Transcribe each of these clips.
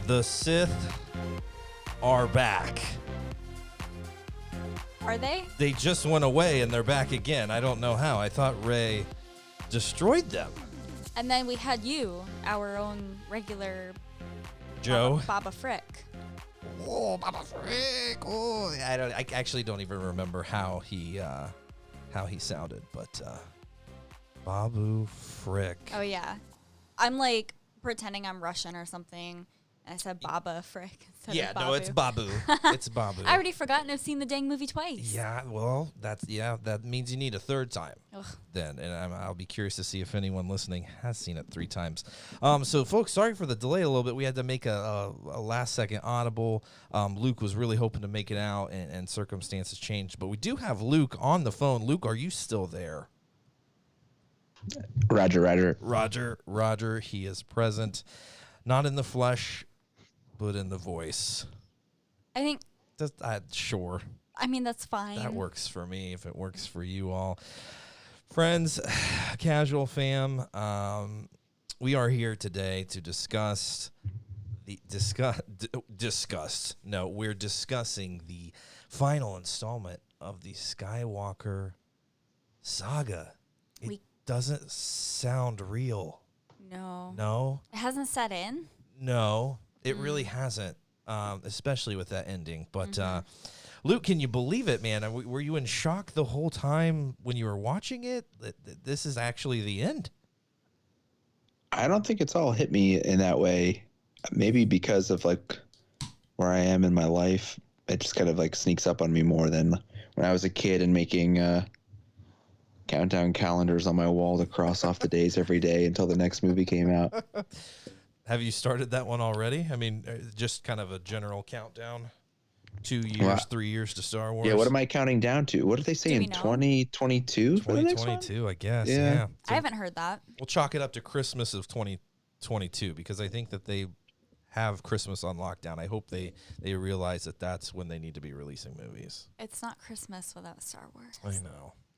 The Sith are back. Are they? They just went away and they're back again. I don't know how. I thought Rey destroyed them. And then we had you, our own regular Joe. Baba Frick. Oh, Baba Frick. Oh, I actually don't even remember how he sounded, but Babu Frick. Oh yeah, I'm like pretending I'm Russian or something. And I said Baba Frick instead of Babu. No, it's Babu. It's Babu. I already forgotten I've seen the dang movie twice. Yeah, well, that means you need a third time. Ugh. Then, and I'll be curious to see if anyone listening has seen it 3 times. So, folks, sorry for the delay a little bit. We had to make a last-second audible. Luke was really hoping to make it out, and circumstances changed. But we do have Luke on the phone. Luke, are you still there? Roger. Roger, he is present. Not in the flesh, but in the voice. I think. Sure. I mean, that's fine. That works for me if it works for you all. Friends, casual fam, we are here today to we're discussing the final installment of the Skywalker saga. It doesn't sound real. No. No? It hasn't set in? No, it really hasn't, especially with that ending. But, Luke, can you believe it, man? Were you in shock the whole time when you were watching it? That this is actually the end? I don't think it's all hit me in that way. Maybe because of like where I am in my life, it just kind of like sneaks up on me more than when I was a kid and making countdown calendars on my wall to cross off the days every day until the next movie came out. Have you started that one already? I mean, just kind of a general countdown. 2 years, 3 years to Star Wars. Yeah, what am I counting down to? What did they say in 2022? 2022, I guess. Yeah. So I haven't heard that. we'll chalk it up to Christmas of 2022 because I think that they have Christmas on lockdown. I hope they realize that that's when they need to be releasing movies. It's not Christmas without Star Wars.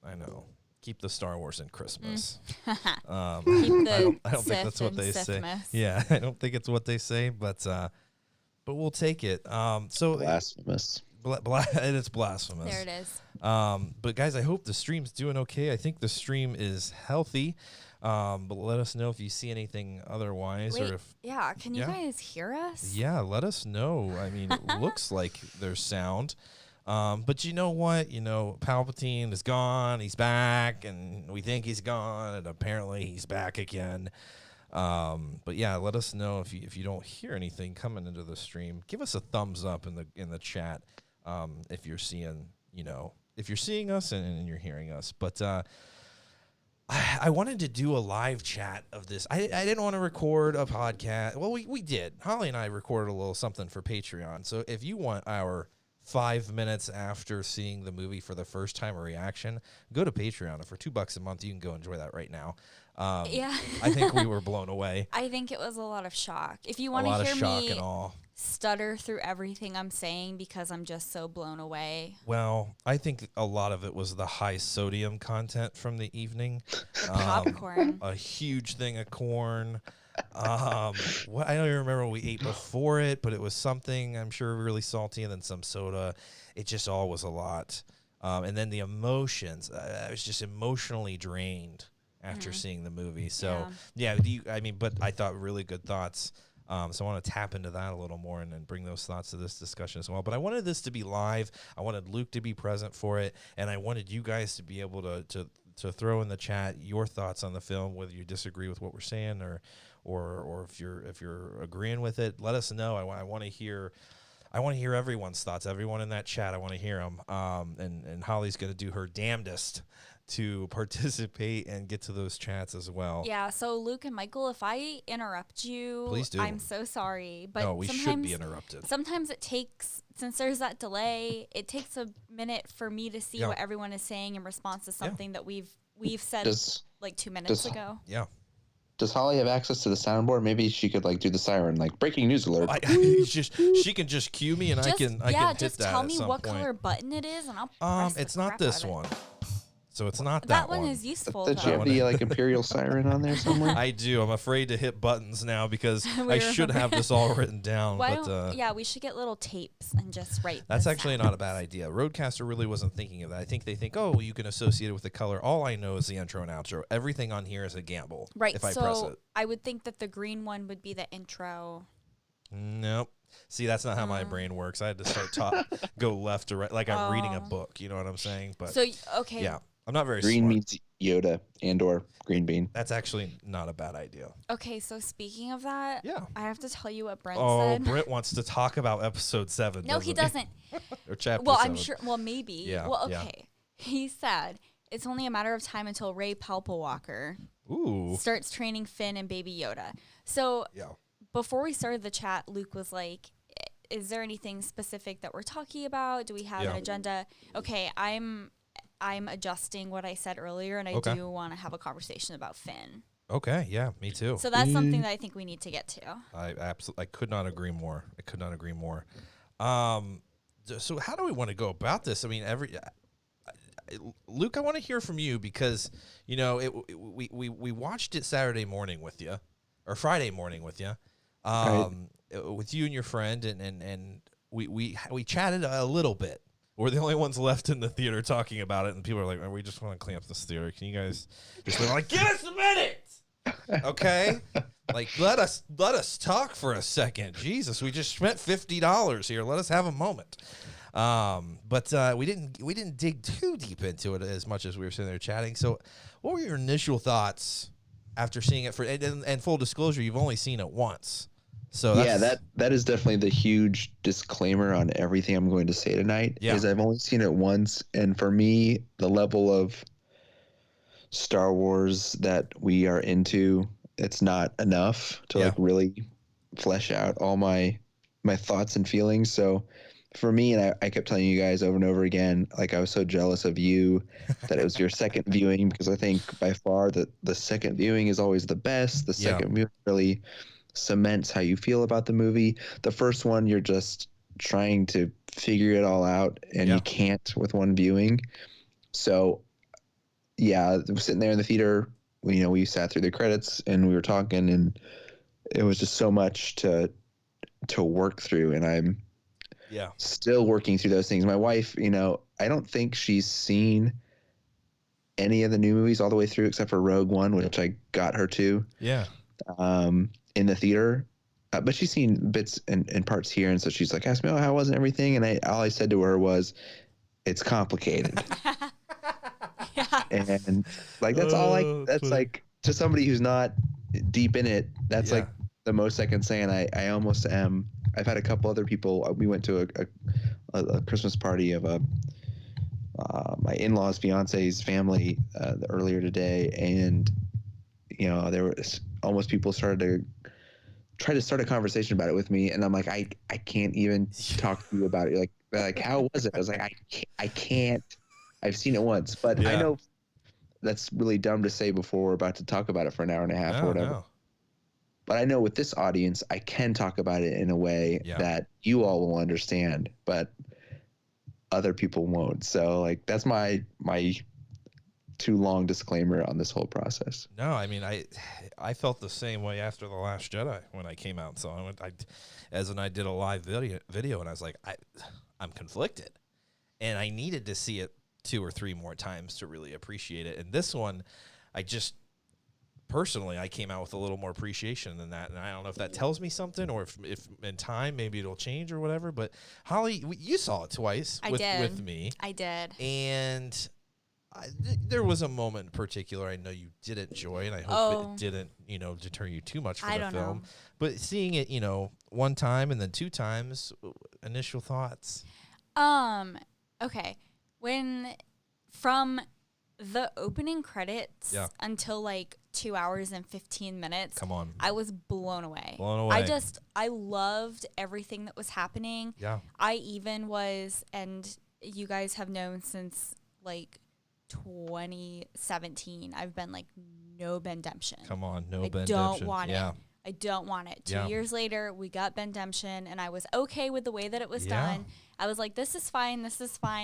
I know. Keep the Star Wars in Christmas. Keep the I don't think that's what they say. Yeah, I don't think it's what they say, but we'll take it. So Blasphemous. It's blasphemous. There it is. But guys, I hope the stream's doing okay. I think the stream is healthy. But let us know if you see anything otherwise. Wait, or if can you guys hear us? Yeah, let us know. I mean, it looks like there's sound. But you know what? Palpatine is gone. He's back, and we think he's gone, and apparently he's back again. But yeah, let us know if you don't hear anything coming into the stream. Give us a thumbs up in the chat if you're seeing us and you're hearing us. But I wanted to do a live chat of this. I didn't want to record a podcast. Well, we did. Holly and I recorded a little something for Patreon. So if you want our 5 minutes after seeing the movie for the first time reaction, go to Patreon. And for $2 a month, you can go enjoy that right now. Yeah. I think we were blown away. I think it was a lot of shock. If you want A lot to of hear shock me and awe. stutter through everything I'm saying because I'm just so blown away. Well, I think a lot of it was the high sodium content from the evening. Popcorn. A huge thing of corn. What I don't even remember what we ate before it, but it was something I'm sure really salty, and then some soda. It just all was a lot. And then the emotions. I was just emotionally drained after seeing the movie. So but I thought really good thoughts. So I want to tap into that a little more and bring those thoughts to this discussion as well. But I wanted this to be live. I wanted Luke to be present for it, and I wanted you guys to be able to throw in the chat your thoughts on the film, whether you disagree with what we're saying or if you're agreeing with it. Let us know. I want to hear everyone's thoughts. Everyone in that chat, I want to hear them. And Holly's going to do her damnedest to participate and get to those chats as well. Yeah, so Luke and Michael, if I interrupt you, please do. I'm so sorry. But no, we should be interrupted. Sometimes it takes, since there's that delay, it takes a minute for me to see what everyone is saying in response to something that we've said like 2 minutes ago. Yeah. Does Holly have access to the soundboard? Maybe she could do the siren, breaking news alert. She can just cue me, and I can hit that. Just tell me what point. color button it is, and I'll press it's the not crap this out of it. one. So it's not that one is useful. Did you have the Imperial siren on there somewhere? I do. I'm afraid to hit buttons now because I should have this all written down. Yeah, we should get little tapes and just write. That's actually not a bad idea. Roadcaster really wasn't thinking of that. I think they think, oh, you can associate it with the color. All I know is the intro and outro. Everything on here is a gamble. Right. If I press it, I would think that the green one would be the intro. Nope. See, that's not how my brain works. I had to start go left to right, like I'm reading a book. You know what I'm saying? But okay. Yeah. I'm not very green smart. means Yoda and or green bean. That's actually not a bad idea. Okay, so speaking of that, yeah, I have to tell you what Brent said. Oh, Brent wants to talk about episode 7. No, he doesn't. Or chapter 7. I'm sure. Well, maybe. Yeah. Well, okay. Yeah. He said it's only a matter of time until Ray Palpawalker starts training Finn and Baby Yoda. So before we started the chat, Luke was like, "Is there anything specific that we're talking about? Do we have an agenda?" Okay, I'm adjusting what I said earlier, and I do want to have a conversation about Finn. Okay, yeah, me too. So that's something that I think we need to get to. I could not agree more. So how do we want to go about this? I mean, Luke, I want to hear from you because we watched it Saturday morning with you, or Friday morning with you, with you and your friend, and we chatted a little bit. We're the only ones left in the theater talking about it, and people are like, we just want to clean up this theater. Can you guys just like, give us a minute? Okay? Like, let us talk for a second. Jesus, we just spent $50 here. Let us have a moment. But we didn't dig too deep into it as much as we were sitting there chatting. So what were your initial thoughts after seeing it? And full disclosure, you've only seen it once. So that is definitely the huge disclaimer on everything I'm going to say tonight. Is I've only seen it once, and for me, the level of Star Wars that we are into, it's not enough to like really flesh out all my thoughts and feelings. So for me, and I kept telling you guys over and over again, like I was so jealous of you that it was your second viewing, because I think by far the second viewing is always the best. The second viewing really cements how you feel about the movie. The first one, you're just trying to figure it all out, and you can't with one viewing. So sitting there in the theater, we sat through the credits and we were talking, and it was just so much to work through, and I'm still working through those things. My wife, I don't think she's seen any of the new movies all the way through except for Rogue One, which I got her to. In the theater, but she's seen bits and parts here, and so she's like, asked me, how was everything? And all I said to her was, it's complicated. And like that's like, to somebody who's not deep in it, that's like the most I can say. And I almost am. I've had a couple other people. We went to a Christmas party of my in-laws' fiance's family earlier today, and there were almost people started to try to start a conversation about it with me, and I'm like, I can't even talk to you about it. Like how was it? I was like, I can't. I've seen it once, but I know that's really dumb to say before we're about to talk about it for an hour and a half or whatever. No. But I know with this audience, I can talk about it in a way that you all will understand, but other people won't. So like that's my too long disclaimer on this whole process. No, I mean I felt the same way after The Last Jedi when I came out. So I did a live video, and I was like, I'm conflicted, and I needed to see it 2 or 3 more times to really appreciate it. And this one, I came out with a little more appreciation than that. And I don't know if that tells me something, or if in time maybe it'll change or whatever. But Holly, you saw it twice with me. I did. And there was a moment in particular I know you did enjoy, and I hope it didn't, deter you too much from the film. Know. But seeing it, one time and then 2 times, initial thoughts. Okay. From the opening credits until like 2 hours and 15 minutes. Come on. I was blown away. I loved everything that was happening. Yeah. I even was, and you guys have known since like 2017, I've been like, no Bendemption. Come on, no I Bendemption. Don't want it. I don't want it. 2 years later, we got Bendemption, and I was okay with the way that it was done. I was like, this is fine.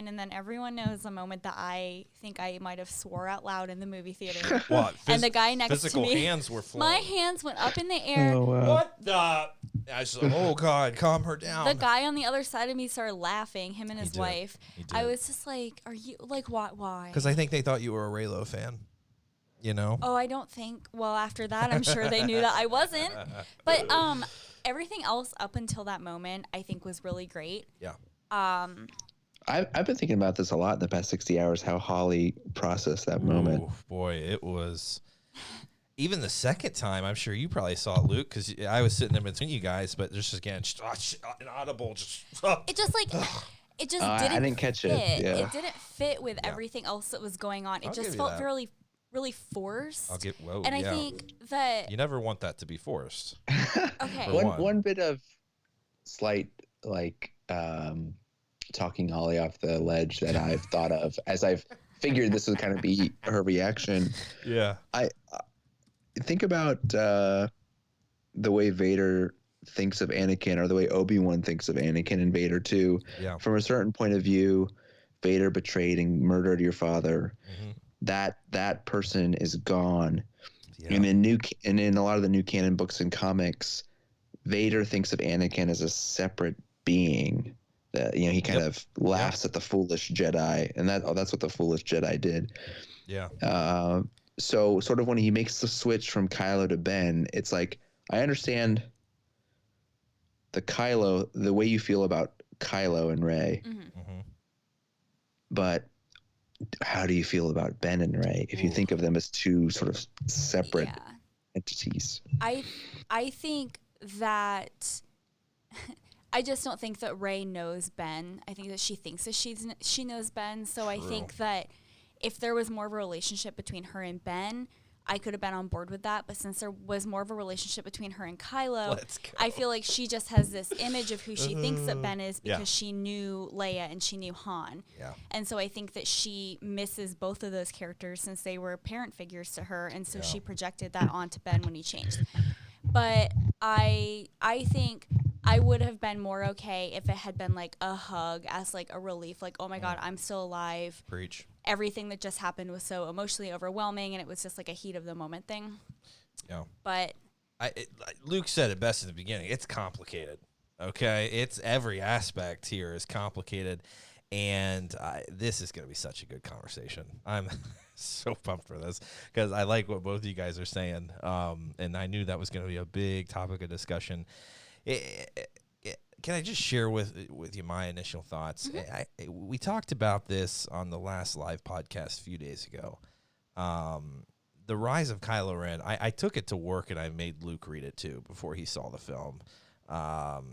And then everyone knows the moment that I think I might have swore out loud in the movie theater. And the guy next to me. Physical hands were flowing. My hands went up in the air. Oh, wow. What the? I was like, oh, God, calm her down. The guy on the other side of me started laughing, him and his wife. I was just like, are you, like, why? Because I think they thought you were a Raylo fan. You know? Oh, I don't think. Well, after that, I'm sure they knew that I wasn't. But everything else up until that moment, I think, was really great. Yeah. I've been thinking about this a lot in the past 60 hours, how Holly processed that moment. Boy, it was... Even the second time, I'm sure you probably saw it, Luke, because I was sitting in between you guys, but just again, inaudible. It just like... It just didn't I didn't catch fit. it. Yeah. It didn't fit with everything else that was going on. It just felt really forced. And I think that... You never want that to be forced. Okay. One bit of slight, like, talking Holly off the ledge that I've thought of as I've figured this would kind of be her reaction. Yeah. I think about the way Vader thinks of Anakin, or the way Obi-Wan thinks of Anakin and Vader too. Yeah. From a certain point of view, Vader betrayed and murdered your father. Mm-hmm. That person is gone. Yeah. And in a lot of the new canon books and comics, Vader thinks of Anakin as a separate being. That he kind of laughs at the foolish Jedi, and that's what the foolish Jedi did. Yeah. So sort of when he makes the switch from Kylo to Ben, it's like, I understand the way you feel about Kylo and Rey, but how do you feel about Ben and Rey if you think of them as two sort of separate entities? I think that I just don't think that Rey knows Ben. I think that she thinks that she knows Ben. So I think that if there was more of a relationship between her and Ben, I could have been on board with that. But since there was more of a relationship between her and Kylo, I feel like she just has this image of who she thinks that Ben is because she knew Leia and she knew Han. Yeah. And so I think that she misses both of those characters since they were parent figures to her. And so she projected that onto Ben when he changed. But I think I would have been more okay if it had been like a hug as like a relief, like, oh my God, I'm still alive. Preach. Everything that just happened was so emotionally overwhelming, and it was just like a heat of the moment thing. Yeah. But Luke said it best in the beginning. It's complicated. Okay, it's every aspect here is complicated, and this is going to be such a good conversation. I'm so pumped for this because I like what both of you guys are saying, and I knew that was going to be a big topic of discussion. Can I just share with you my initial thoughts? We talked about this on the last live podcast a few days ago. The Rise of Kylo Ren. I took it to work and I made Luke read it too before he saw the film,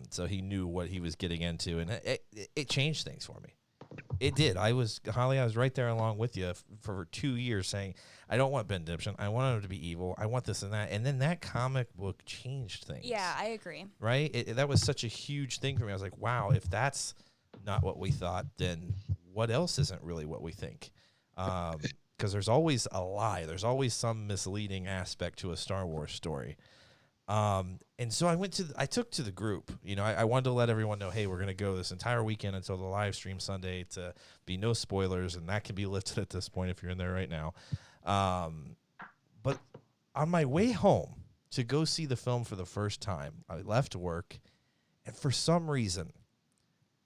so he knew what he was getting into, and it changed things for me. It did. Holly, I was right there along with you for 2 years saying, I don't want Bendemption. I want him to be evil. I want this and that. And then that comic book changed things. Yeah, I agree. Right? That was such a huge thing for me. I was like, wow, if that's not what we thought, then what else isn't really what we think? Because there's always a lie. There's always some misleading aspect to a Star Wars story. And so I took to the group, I wanted to let everyone know, hey, we're going to go this entire weekend until the live stream Sunday to be no spoilers. And that can be lifted at this point if you're in there right now. But on my way home to go see the film for the first time, I left work, and for some reason,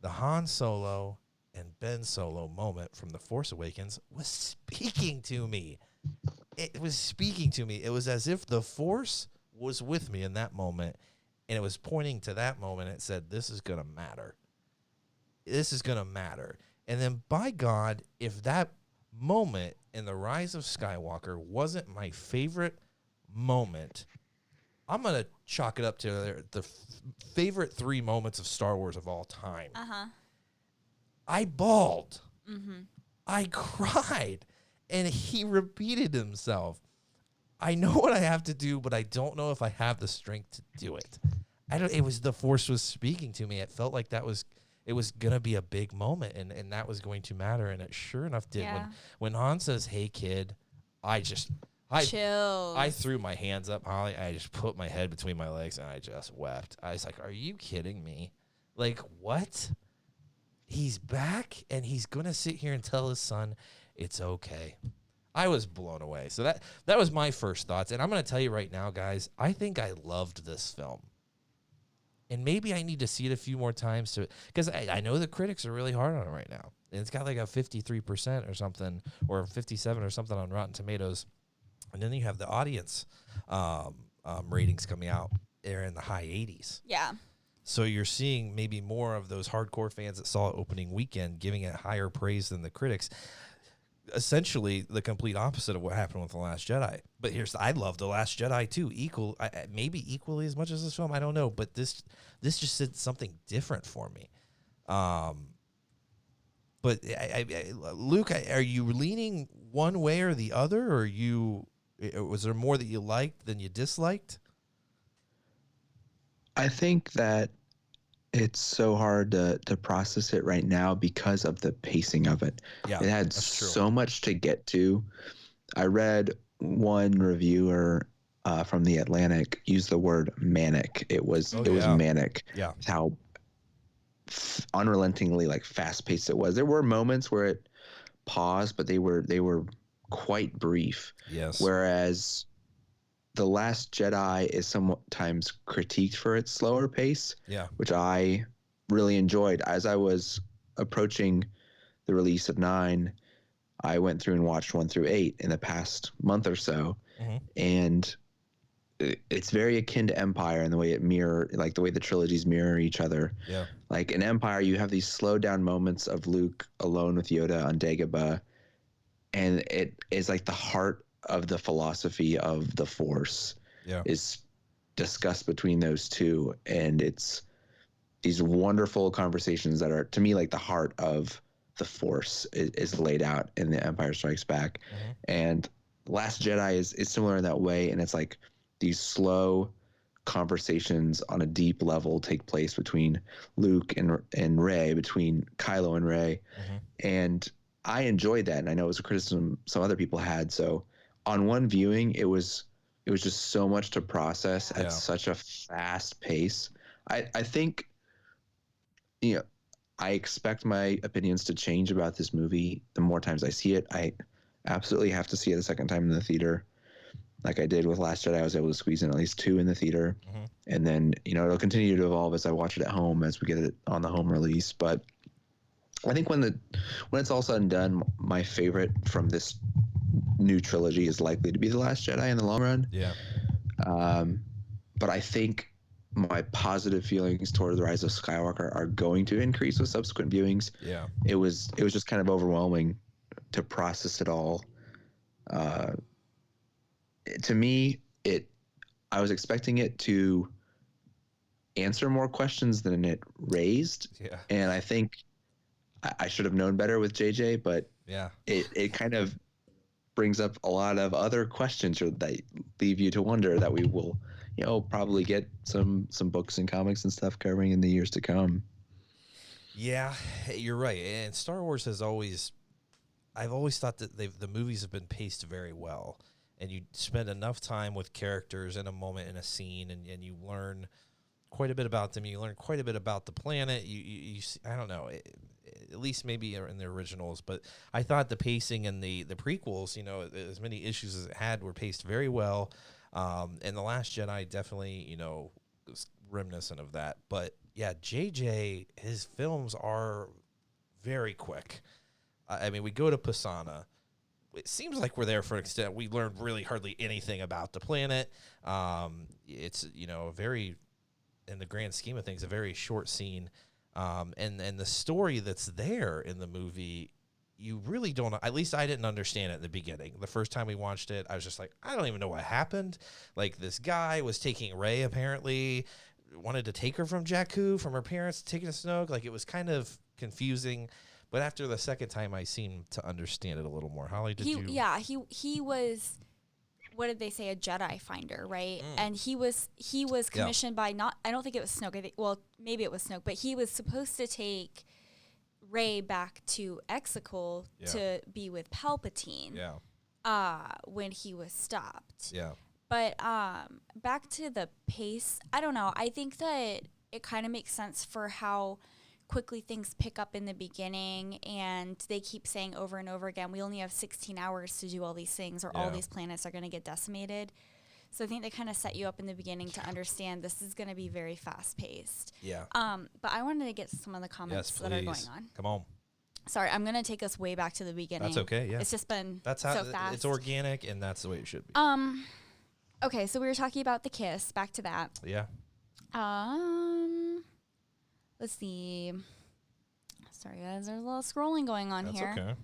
the Han Solo and Ben Solo moment from The Force Awakens was speaking to me. It was speaking to me. It was as if the Force was with me in that moment, and it was pointing to that moment. It said, this is going to matter. This is going to matter. And then, by God, if that moment in The Rise of Skywalker wasn't my favorite moment, I'm going to chalk it up to the favorite 3 moments of Star Wars of all time. I bawled. I cried. And he repeated himself. I know what I have to do, but I don't know if I have the strength to do it. It was the Force was speaking to me. It felt like it was going to be a big moment, and that was going to matter, and it sure enough did. Yeah. When Han says, hey, kid, I Chills. I threw my hands up, Holly. I just put my head between my legs and I just wept. I was like, are you kidding me? Like, what? He's back and he's going to sit here and tell his son it's okay. I was blown away. So that was my first thoughts. And I'm going to tell you right now, guys, I think I loved this film. And maybe I need to see it a few more times because I know the critics are really hard on it right now. And it's got like a 53% or something, or 57 or something on Rotten Tomatoes. And then you have the audience ratings coming out. They're in the high 80s. Yeah. So you're seeing maybe more of those hardcore fans that saw it opening weekend giving it higher praise than the critics. Essentially, the complete opposite of what happened with The Last Jedi. But I love The Last Jedi too, maybe equally as much as this film. I don't know, but this just did something different for me. But Luke, are you leaning one way or the other, or was there more that you liked than you disliked? I think that it's so hard to process it right now because of the pacing of it. Yeah, it had so much to get to. I read one reviewer from The Atlantic use the word manic. It was manic. Yeah, how unrelentingly like fast paced it was. There were moments where it paused, but they were quite brief. Yes. Whereas The Last Jedi is sometimes critiqued for its slower pace, which I really enjoyed. As I was approaching the release of 9, I went through and watched 1 through 8 in the past month or so, and it's very akin to Empire in the way the way the trilogies mirror each other. Yeah, like in Empire, you have these slowed down moments of Luke alone with Yoda on Dagobah, and it is like the heart of the philosophy of the Force is discussed between those two, and it's these wonderful conversations that are, to me, like the heart of the Force is laid out in The Empire Strikes Back. And Last Jedi is similar in that way, and it's like these slow conversations on a deep level take place between Luke and Rey, between Kylo and Rey, and I enjoyed that, and I know it was a criticism some other people had. So on one viewing, it was just so much to process at such a fast pace. I think, I expect my opinions to change about this movie the more times I see it. I absolutely have to see it a second time in the theater. Like I did with Last Jedi, I was able to squeeze in at least 2 in the theater. And then, it'll continue to evolve as I watch it at home, as we get it on the home release. But I think when it's all said and done, my favorite from this new trilogy is likely to be The Last Jedi in the long run. Yeah. But I think my positive feelings toward The Rise of Skywalker are going to increase with subsequent viewings. Yeah. It was just kind of overwhelming to process it all. To me, I was expecting it to answer more questions than it raised. Yeah. And I think I should have known better with JJ, but yeah, it kind of brings up a lot of other questions that leave you to wonder that we will, probably get some books and comics and stuff covering in the years to come. Yeah, you're right. And Star Wars I've always thought that the movies have been paced very well, and you spend enough time with characters in a moment, in a scene, and you learn quite a bit about them. You learn quite a bit about the planet. You I don't know, at least maybe in the originals, but I thought the pacing in the prequels, as many issues as it had, were paced very well. And The Last Jedi definitely, was reminiscent of that. But yeah, JJ, his films are very quick. I mean, we go to Pisana. It seems like we're there for an extent. We learned really hardly anything about the planet. It's, very, in the grand scheme of things, a very short scene. And the story that's there in the movie, you really don't, at least I didn't understand it in the beginning. The first time we watched it, I was just like, I don't even know what happened. Like, this guy was taking Rey, apparently, wanted to take her from Jakku, from her parents, taking to Snoke. Like, it was kind of confusing. But after the second time, I seemed to understand it a little more. Holly, did you? Yeah, he was, what did they say, a Jedi finder, right? And he was commissioned by I don't think it was Snoke. Maybe it was Snoke, but he was supposed to take Rey back to Exegol to be with Palpatine. Yeah. when he was stopped. Yeah. But back to the pace, I don't know. I think that it kind of makes sense for how quickly things pick up in the beginning, and they keep saying over and over again, we only have 16 hours to do all these things, or all these planets are going to get decimated. So I think they kind of set you up in the beginning to understand this is going to be very fast paced. Yeah. But I wanted to get some of the comments that are going on. Come on. Sorry, I'm going to take us way back to the beginning. That's okay. Yeah. It's just been that's how so fast. It's organic, and that's the way it should be. Okay, so we were talking about the kiss. Back to that. Yeah. Let's see. Sorry, guys. There's a little scrolling going on here. That's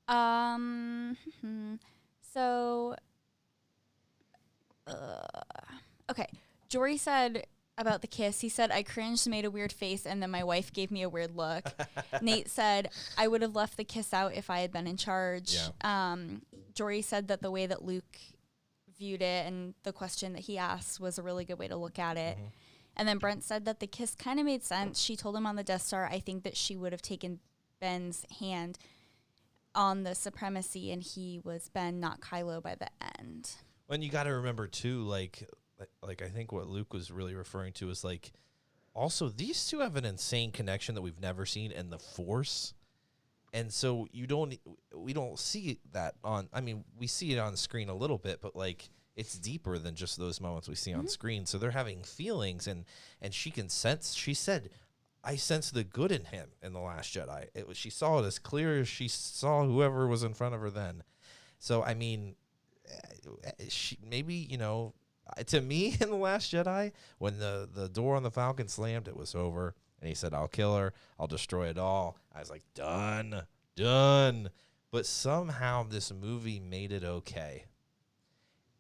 okay. So, okay. Jory said about the kiss, he said, I cringed, made a weird face, and then my wife gave me a weird look. Nate said, I would have left the kiss out if I had been in charge. Yeah. Jory said that the way that Luke viewed it and the question that he asked was a really good way to look at it. Mm-hmm. And then Brent said that the kiss kind of made sense. She told him on the Death Star, I think that she would have taken Ben's hand on the supremacy, and he was Ben, not Kylo, by the end. And you got to remember, too, like I think what Luke was really referring to is, like, also these two have an insane connection that we've never seen in the Force. And so we don't see that on, I mean, we see it on screen a little bit, but, like, it's deeper than just those moments we see on screen. So they're having feelings, and she can sense, she said, I sense the good in him in The Last Jedi. She saw it as clear as she saw whoever was in front of her then. So, I mean, she maybe, you know, to me in The Last Jedi, when the door on the Falcon slammed, it was over. And he said, I'll kill her. I'll destroy it all. I was like, done. But somehow this movie made it okay.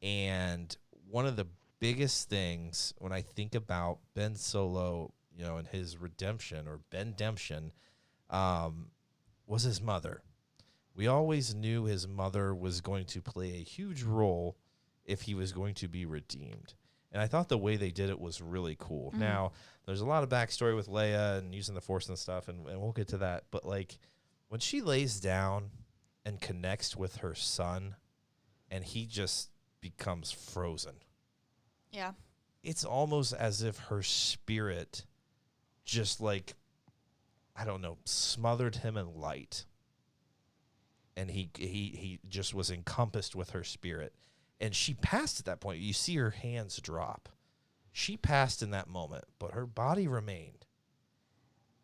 And one of the biggest things when I think about Ben Solo, you know, and his redemption or Ben-demption, was his mother. We always knew his mother was going to play a huge role if he was going to be redeemed. And I thought the way they did it was really cool. Mm-hmm. Now, there's a lot of backstory with Leia and using the Force and stuff, and we'll get to that. But, like, when she lays down and connects with her son, and he just becomes frozen. Yeah. It's almost as if her spirit just, like, I don't know, smothered him in light. And he just was encompassed with her spirit. And she passed at that point. You see her hands drop. She passed in that moment, but her body remained.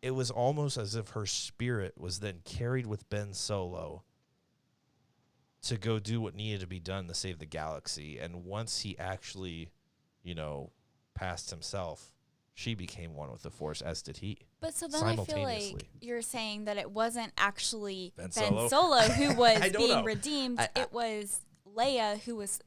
It was almost as if her spirit was then carried with Ben Solo to go do what needed to be done to save the galaxy. And once he actually, you know, passed himself, she became one with the Force, as did he. But so then I feel like you're saying that it wasn't actually Ben Solo who was being know. redeemed. It was Leia who was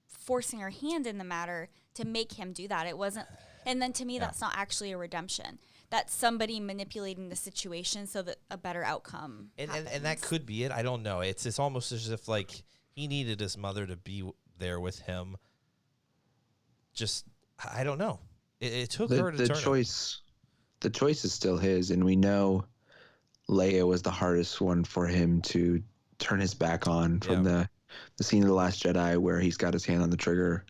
forcing her hand in the matter to make him do that. It wasn't, and then to me, that's not actually a redemption. That's somebody manipulating the situation so that a better outcome happens. And that could be it. I don't know. It's almost as if, like, he needed his mother to be there with him. Just, I don't know. It took her to turn choice. The choice is still his, and we know Leia was the hardest one for him to turn his back on from the scene of The Last Jedi where he's got his hand on the trigger.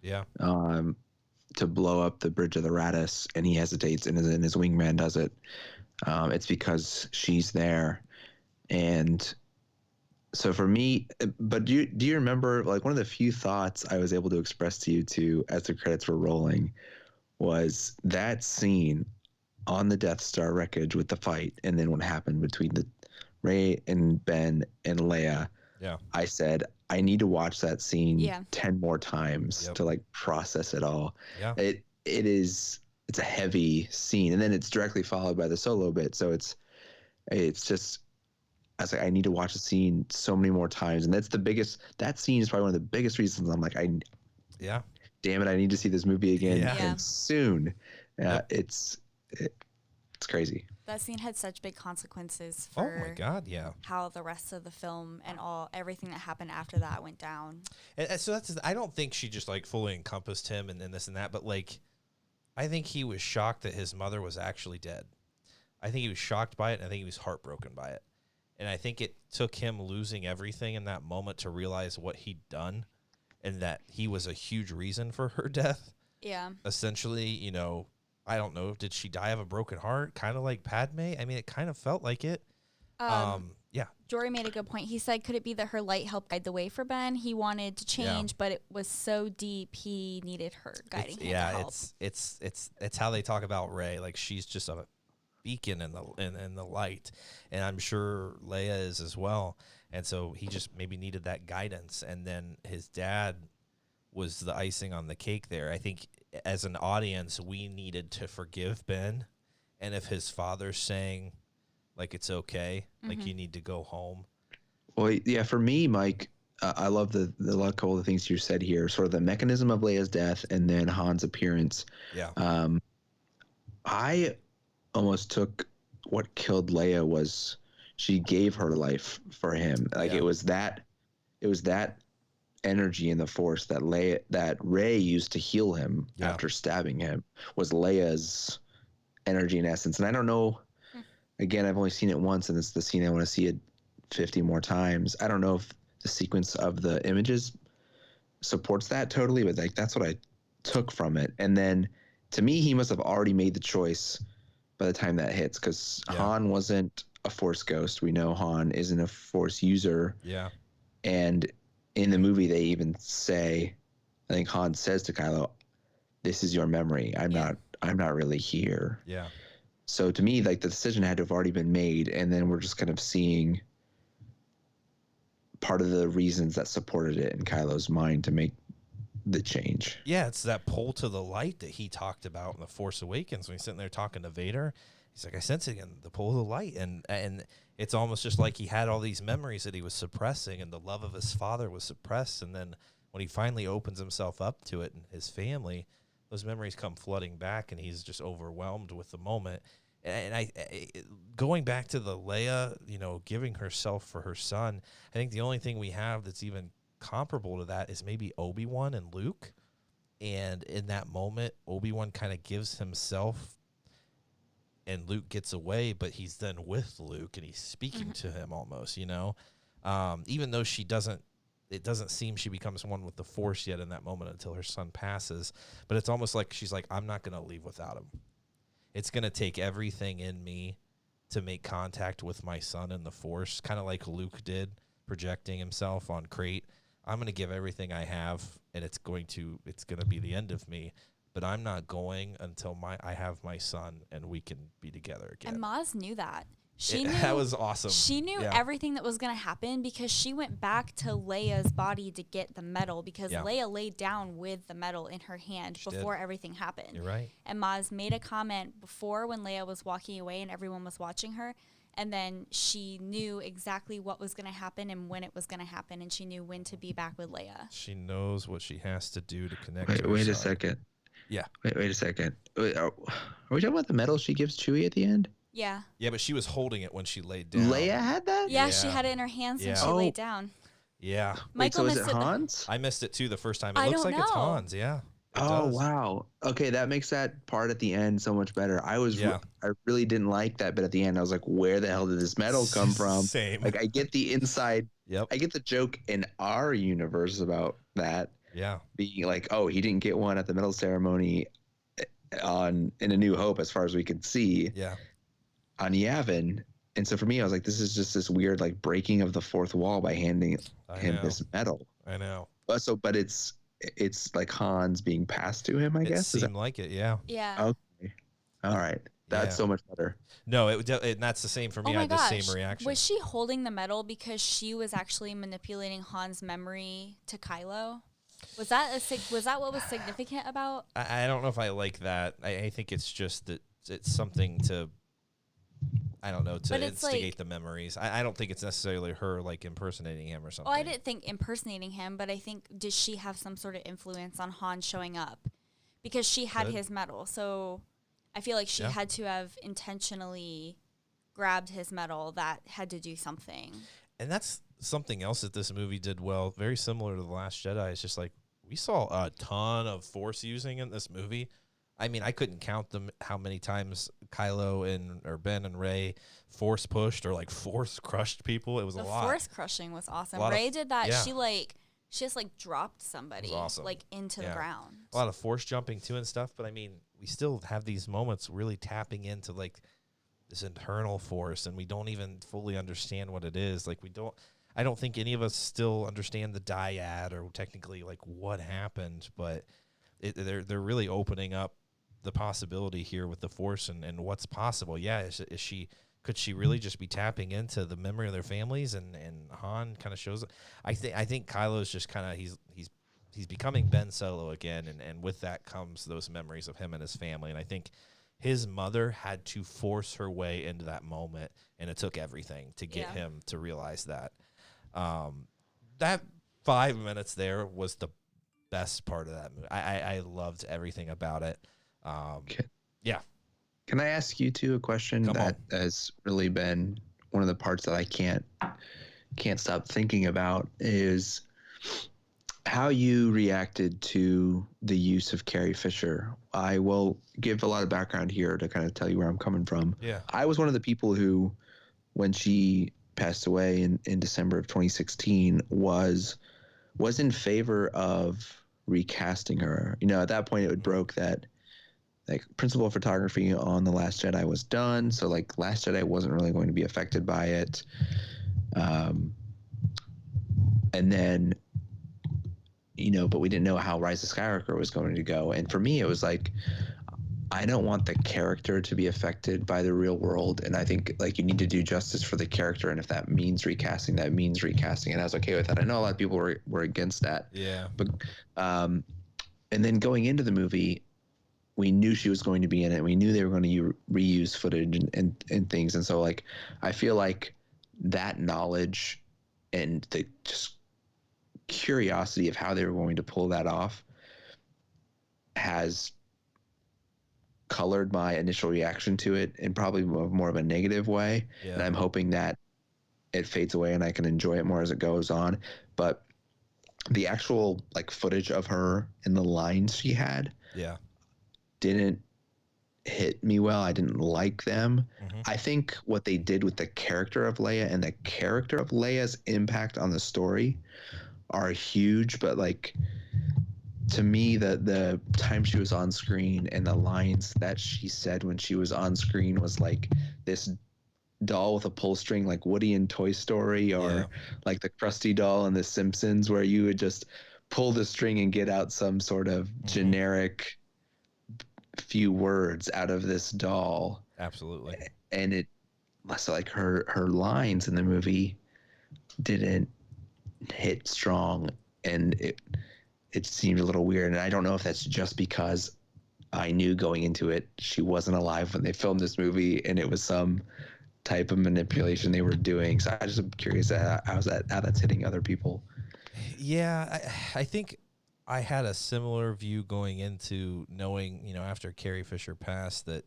Yeah. To blow up the Bridge of the Raddus, and he hesitates, and his wingman does it. It's because she's there. And so for me, but do you remember, like, one of the few thoughts I was able to express to you too as the credits were rolling was that scene on the Death Star wreckage with the fight, and then what happened between the Rey and Ben and Leia. Yeah. I said, I need to watch that scene 10 more times to, like, process it all. Yeah. It's a heavy scene, and then it's directly followed by the Solo bit. So it's just, I was like, I need to watch the scene so many more times. And that scene is probably one of the biggest reasons I'm like, damn it, I need to see this movie again and soon. It's crazy. That scene had such big consequences for oh my God, how the rest of the film and everything that happened after that went down. And so I don't think she just, like, fully encompassed him and this and that, but, like, I think he was shocked that his mother was actually dead. I think he was shocked by it, and I think he was heartbroken by it. And I think it took him losing everything in that moment to realize what he'd done and that he was a huge reason for her death. Yeah. Essentially, you know, I don't know. Did she die of a broken heart? Kind of like Padme? I mean, it kind of felt like it. Yeah. Jory made a good point. He said, could it be that her light helped guide the way for Ben? He wanted to change, but it was so deep, he needed her guiding him to help. It's how they talk about Rey. Like, she's just a beacon in the light, and I'm sure Leia is as well. And so he just maybe needed that guidance, and then his dad was the icing on the cake there. I think as an audience, we needed to forgive Ben, and if his father's saying, like, it's okay, like, you need to go home. Well, yeah, for me, Mike, I love the couple of the things you said here, sort of the mechanism of Leia's death and then Han's appearance. Yeah. I almost took what killed Leia was she gave her life for him. Like, it was that energy in the Force that Rey used to heal him after stabbing him was Leia's energy in essence. And I don't know, again, I've only seen it once, and it's the scene I want to see it 50 more times. I don't know if the sequence of the images supports that totally, but like, that's what I took from it. And then to me, he must have already made the choice by the time that hits, because Han wasn't a Force ghost. We know Han isn't a Force user. Yeah. And in the movie, they even say, I think Han says to Kylo, "This is your memory. I'm not really here." Yeah. So to me, like, the decision had to have already been made, and then we're just kind of seeing part of the reasons that supported it in Kylo's mind to make the change. Yeah, it's that pull to the light that he talked about in The Force Awakens when he's sitting there talking to Vader. He's like, I sense it again, the pull of the light. And it's almost just like he had all these memories that he was suppressing, and the love of his father was suppressed. And then when he finally opens himself up to it and his family, those memories come flooding back, and he's just overwhelmed with the moment. And I going back to the Leia, you know, giving herself for her son, I think the only thing we have that's even comparable to that is maybe Obi-Wan and Luke. And in that moment, Obi-Wan kind of gives himself, and Luke gets away, but he's then with Luke, and he's speaking to him almost, you know. Even though it doesn't seem she becomes one with the Force yet in that moment until her son passes. But it's almost like she's like, I'm not going to leave without him. It's going to take everything in me to make contact with my son in the Force, kind of like Luke did, projecting himself on Crate. I'm going to give everything I have, and it's going to be the end of me. But I'm not going until I have my son and we can be together again. And Maz knew that. She knew that was awesome. She knew everything that was going to happen because she went back to Leia's body to get the medal, because Leia laid down with the medal in her hand before everything happened. You're right. And Maz made a comment before when Leia was walking away and everyone was watching her. And then she knew exactly what was going to happen and when it was going to happen. And she knew when to be back with Leia. She knows what she has to do to connect to her Wait son. a second. Yeah. Wait a second. Are we talking about the medal she gives Chewie at the end? Yeah. Yeah, but she was holding it when she laid down. Leia had that? Yeah, she had it in her hands when she laid down. Yeah. Wait, so is it Hans? I missed it too the first time. It looks like it's Hans, yeah. Does. Wow. Okay, that makes that part at the end so much better. I really didn't like that bit at the end. I was like, where the hell did this medal come from? Same. Like, I get the inside. Yep. I get the joke in our universe about that. Yeah. Being like, oh, he didn't get one at the medal ceremony in A New Hope, as far as we could see. Yeah. On Yavin. And so for me, I was like, this is just this weird, like, breaking of the fourth wall by handing him this medal. I know. But it's like Hans being passed to him, I guess. It seemed like it, yeah. Yeah. Okay. All right. That's so much better. No, and that's the same for me. I had the same reaction. Was she holding the medal because she was actually manipulating Han's memory to Kylo? Was that what was significant about? I don't know if I like that. I think it's just that it's something to, I don't know, to instigate the memories. I don't think it's necessarily her, like, impersonating him or something. Oh, I didn't think impersonating him, but I think, did she have some sort of influence on Han showing up? Because she had his medal, so I feel like she had to have intentionally grabbed his medal. That had to do something. And that's something else that this movie did well, very similar to The Last Jedi. It's just like, we saw a ton of Force using in this movie. I mean, I couldn't count them how many times Kylo or Ben and Rey force pushed or like force crushed people. It was a lot. The force crushing was awesome. Rey did that. Yeah. She just like dropped somebody awesome. like into the ground. A lot of force jumping too and stuff. But I mean, we still have these moments really tapping into like this internal force, and we don't even fully understand what it is. Like I don't think any of us still understand the dyad or technically like what happened, but they're really opening up the possibility here with the force and what's possible. Yeah, could she really just be tapping into the memory of their families? And Han kind of shows. I think Kylo's just kind of he's becoming Ben Solo again, and with that comes those memories of him and his family. And I think his mother had to force her way into that moment, and it took everything to get him to realize that. That 5 minutes there was the best part of that movie. I loved everything about it. Yeah. Can I ask you two a question that has really been one of the parts that I can't stop thinking about is how you reacted to the use of Carrie Fisher. I will give a lot of background here to kind of tell you where I'm coming from. Yeah. I was one of the people who, when she passed away in December of 2016, was in favor of recasting her. You know, at that point it would broke that like principal photography on The Last Jedi was done. So like Last Jedi wasn't really going to be affected by it. And then, you know, but we didn't know how Rise of Skywalker was going to go. And for me, it was like, I don't want the character to be affected by the real world. And I think like you need to do justice for the character. And if that means recasting, that means recasting. And I was okay with that. I know a lot of people were against that. Yeah. But, and then going into the movie, we knew she was going to be in it. We knew they were going to reuse footage and things. And so like, I feel like that knowledge and the just curiosity of how they were going to pull that off has colored my initial reaction to it in probably more of a negative way. Yeah. And I'm hoping that it fades away and I can enjoy it more as it goes on. But the actual like footage of her and the lines she had didn't hit me well. I didn't like them. Mm-hmm. I think what they did with the character of Leia and the character of Leia's impact on the story are huge, but like to me the time she was on screen and the lines that she said when she was on screen was like this doll with a pull string like Woody in Toy Story or like the Krusty doll in The Simpsons where you would just pull the string and get out some sort of generic few words out of this doll. Absolutely. And it so like her lines in the movie didn't hit strong, and it seemed a little weird. And I don't know if that's just because I knew going into it she wasn't alive when they filmed this movie and it was some type of manipulation they were doing. So I just am curious how that's hitting other people. Yeah, I think I had a similar view going into knowing, you know, after Carrie Fisher passed that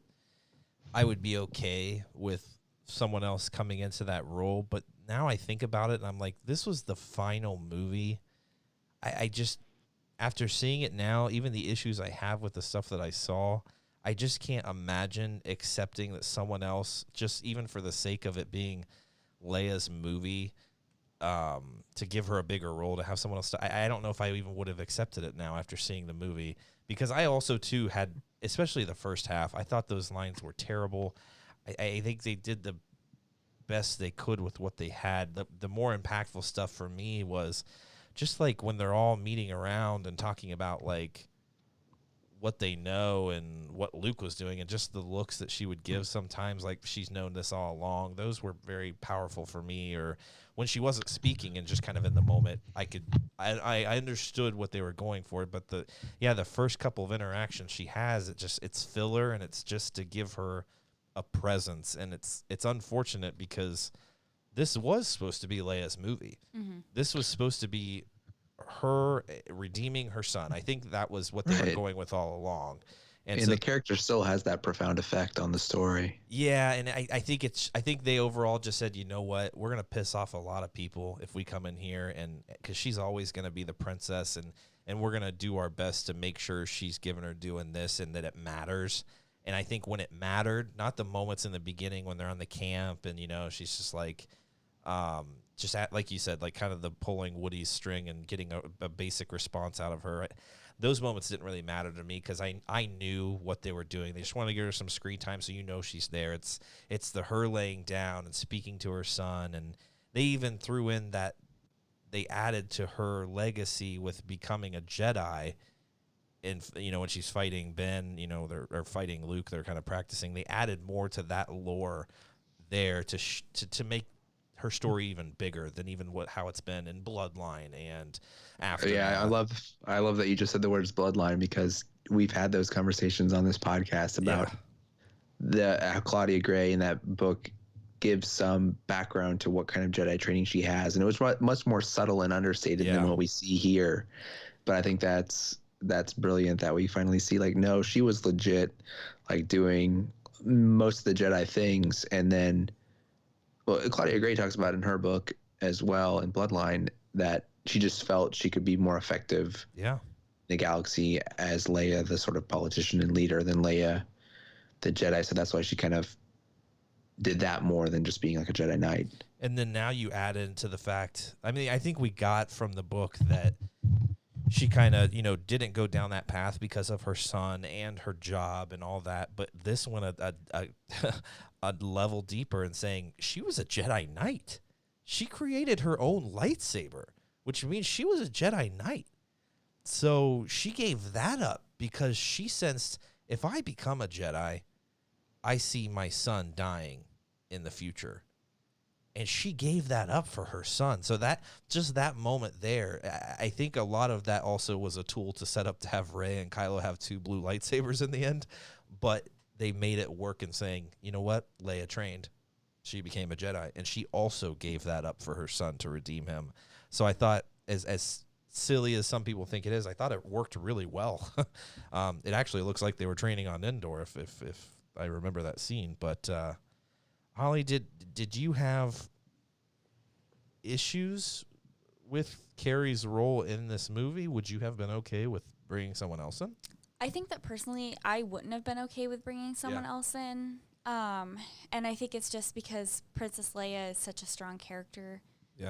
I would be okay with someone else coming into that role. But now I think about it and I'm like, this was the final movie. I just, after seeing it now, even the issues I have with the stuff that I saw, I just can't imagine accepting that someone else, just even for the sake of it being Leia's movie, to give her a bigger role, to have someone else. I don't know if I even would have accepted it now after seeing the movie, because I also too had, especially the first half, I thought those lines were terrible. I think they did the best they could with what they had. The more impactful stuff for me was just like when they're all meeting around and talking about like what they know and what Luke was doing and just the looks that she would give sometimes, like she's known this all along. Those were very powerful for me. Or when she wasn't speaking and just kind of in the moment, I understood what they were going for. But the first couple of interactions she has, it's filler, and it's just to give her a presence. And it's unfortunate because this was supposed to be Leia's movie. Mm-hmm. This was supposed to be her redeeming her son. I think that was what they were going with all along. And so, the character still has that profound effect on the story. Yeah, and I think they overall just said, you know what, we're gonna piss off a lot of people if we come in here, and because she's always gonna be the princess, and and we're going to do our best to make sure she's given her due in this and that it matters. And I think when it mattered, not the moments in the beginning when they're on the camp and, she's just like, like you said, like kind of the pulling Woody's string and getting a basic response out of her. Those moments didn't really matter to me because I knew what they were doing. They just wanted to give her some screen time so she's there. It's her laying down and speaking to her son, and they even threw in that they added to her legacy with becoming a Jedi. And when she's fighting Ben, they're fighting Luke. They're kind of practicing. They added more to that lore there to make her story even bigger than even how it's been in Bloodline and after. Yeah, I love that you just said the words Bloodline, because we've had those conversations on this podcast about how Claudia Gray in that book gives some background to what kind of Jedi training she has, and it was much more subtle and understated than what we see here. But I think that's brilliant that we finally see, like, no, she was legit, like, doing most of the Jedi things. And then, well, Claudia Gray talks about in her book as well in Bloodline that she just felt she could be more effective in the galaxy as Leia, the sort of politician and leader, than Leia, the Jedi. So that's why she kind of did that more than just being like a Jedi Knight. And then now you add into the fact, I mean, I think we got from the book that she kind of, didn't go down that path because of her son and her job and all that. But this went a level deeper in saying she was a Jedi Knight. She created her own lightsaber, which means she was a Jedi Knight. So she gave that up because she sensed, if I become a Jedi, I see my son dying in the future. And she gave that up for her son. So that moment there, I think a lot of that also was a tool to set up to have Rey and Kylo have two blue lightsabers in the end. But they made it work in saying, you know what? Leia trained. She became a Jedi. And she also gave that up for her son to redeem him. So I thought, as silly as some people think it is, I thought it worked really well. It actually looks like they were training on Endor, if I remember that scene. But Holly, did you have issues with Carrie's role in this movie? Would you have been okay with bringing someone else in? I think that personally, I wouldn't have been okay with bringing someone else in. And I think it's just because Princess Leia is such a strong character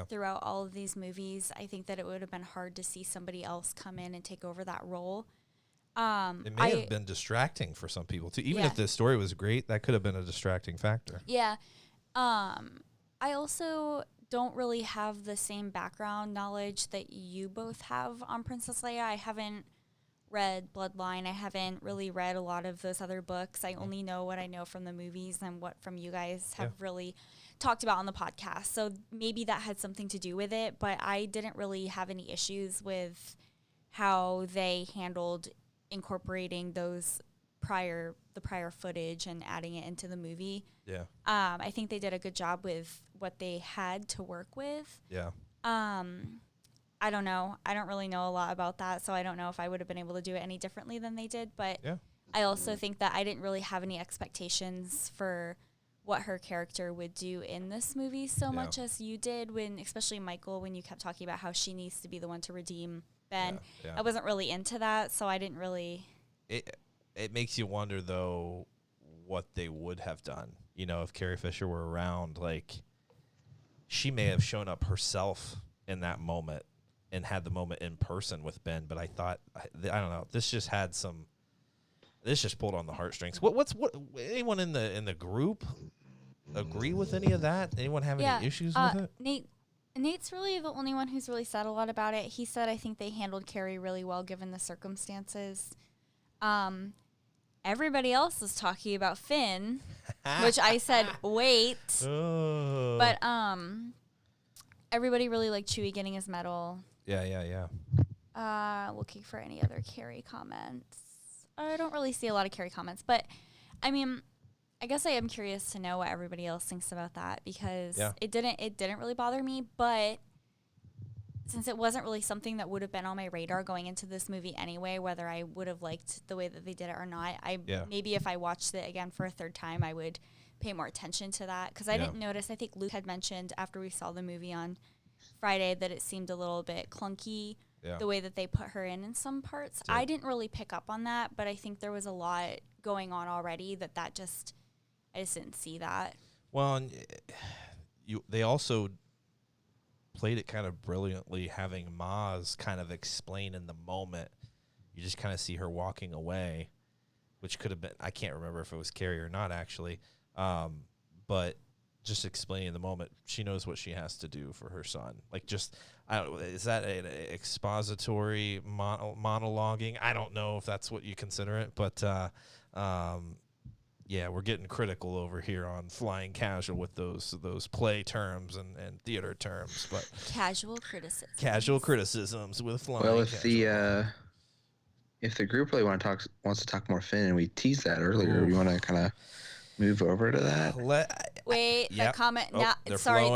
throughout all of these movies. I think that it would have been hard to see somebody else come in and take over that role. It may have been distracting for some people too. Even if the story was great, that could have been a distracting factor. Yeah. I also don't really have the same background knowledge that you both have on Princess Leia. I haven't read Bloodline. I haven't really read a lot of those other books. I only know what I know from the movies and what from you guys have really talked about on the podcast. So maybe that had something to do with it, but I didn't really have any issues with how they handled incorporating the prior footage and adding it into the movie. Yeah. I think they did a good job with what they had to work with. Yeah. I don't know. I don't really know a lot about that, so I don't know if I would have been able to do it any differently than they did. But I also think that I didn't really have any expectations for what her character would do in this movie so much as you did, especially Michael, when you kept talking about how she needs to be the one to redeem Ben. I wasn't really into that, so I didn't really. It makes you wonder, though, what they would have done. If Carrie Fisher were around, like, she may have shown up herself in that moment and had the moment in person with Ben. But I thought, I don't know, this just pulled on the heartstrings. What anyone in the group agree with any of that? Anyone have any issues with it? Nate's really the only one who's really said a lot about it. He said, I think they handled Carrie really well given the circumstances. Everybody else is talking about Finn, which I said, wait. Oh. But everybody really liked Chewie getting his medal. Yeah. Looking for any other Carrie comments. I don't really see a lot of Carrie comments, but I mean, I guess I am curious to know what everybody else thinks about that, because it didn't really bother me, but since it wasn't really something that would have been on my radar going into this movie anyway, whether I would have liked the way that they did it or not, maybe if I watched it again for a third time, I would pay more attention to that, because I didn't notice. I think Luke had mentioned after we saw the movie on Friday that it seemed a little bit clunky the way that they put her in some parts. I didn't really pick up on that, but I think there was a lot going on already I just didn't see that. Well, and they also played it kind of brilliantly, having Maz kind of explain in the moment. You just kind of see her walking away, which could have been, I can't remember if it was Carrie or not, actually. But just explaining in the moment, she knows what she has to do for her son. Like, just, is that an expository monologuing? I don't know if that's what you consider it, but yeah, we're getting critical over here on Flying Casual with those play terms and theater terms, but casual criticisms. Casual criticisms with Flying Casual. Well, if the group really wants to talk more Finn, and we teased that earlier, we want to kind of move over to that. The comment now. Sorry,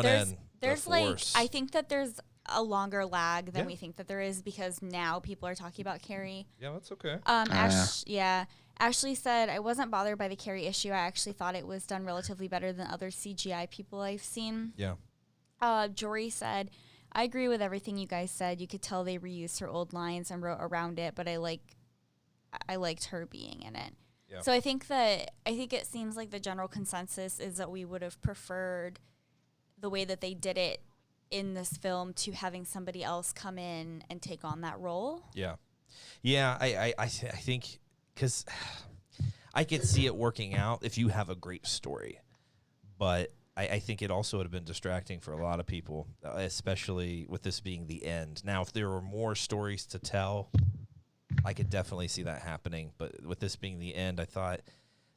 there's like, I think that there's a longer lag than we think that there is, because now people are talking about Carrie. Yeah, that's okay. Ashley said, I wasn't bothered by the Carrie issue. I actually thought it was done relatively better than other CGI people I've seen. Yeah. Jory said, I agree with everything you guys said. You could tell they reused her old lines and wrote around it, but I liked her being in it. Yeah. So I think it seems like the general consensus is that we would have preferred the way that they did it in this film to having somebody else come in and take on that role. Yeah. Yeah, I think, because I could see it working out if you have a great story. But I think it also would have been distracting for a lot of people, especially with this being the end. Now, if there were more stories to tell, I could definitely see that happening. But with this being the end, I thought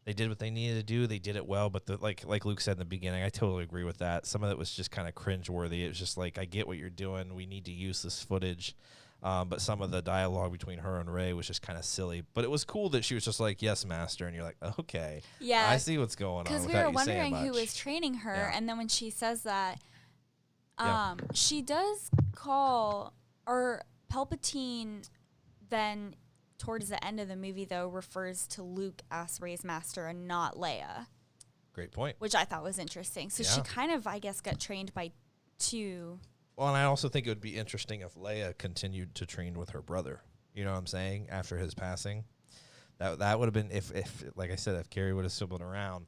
they did what they needed to do. They did it well. But like Luke said in the beginning, I totally agree with that. Some of it was just kind of cringeworthy. It was just like, I get what you're doing. We need to use this footage. But some of the dialogue between her and Rey was just kind of silly. But it was cool that she was just like, yes, master. And you're like, okay. Yeah. I see what's going on. Because we were wondering who was training her. Yeah. And then when she says that, she does call, or Palpatine then towards the end of the movie, though, refers to Luke as Rey's master and not Leia. Great point. Which I thought was interesting. So she kind of, I guess, got trained by two. Well, and I also think it would be interesting if Leia continued to train with her brother. You know what I'm saying? After his passing, that would have been, if like I said, if Carrie would have still been around,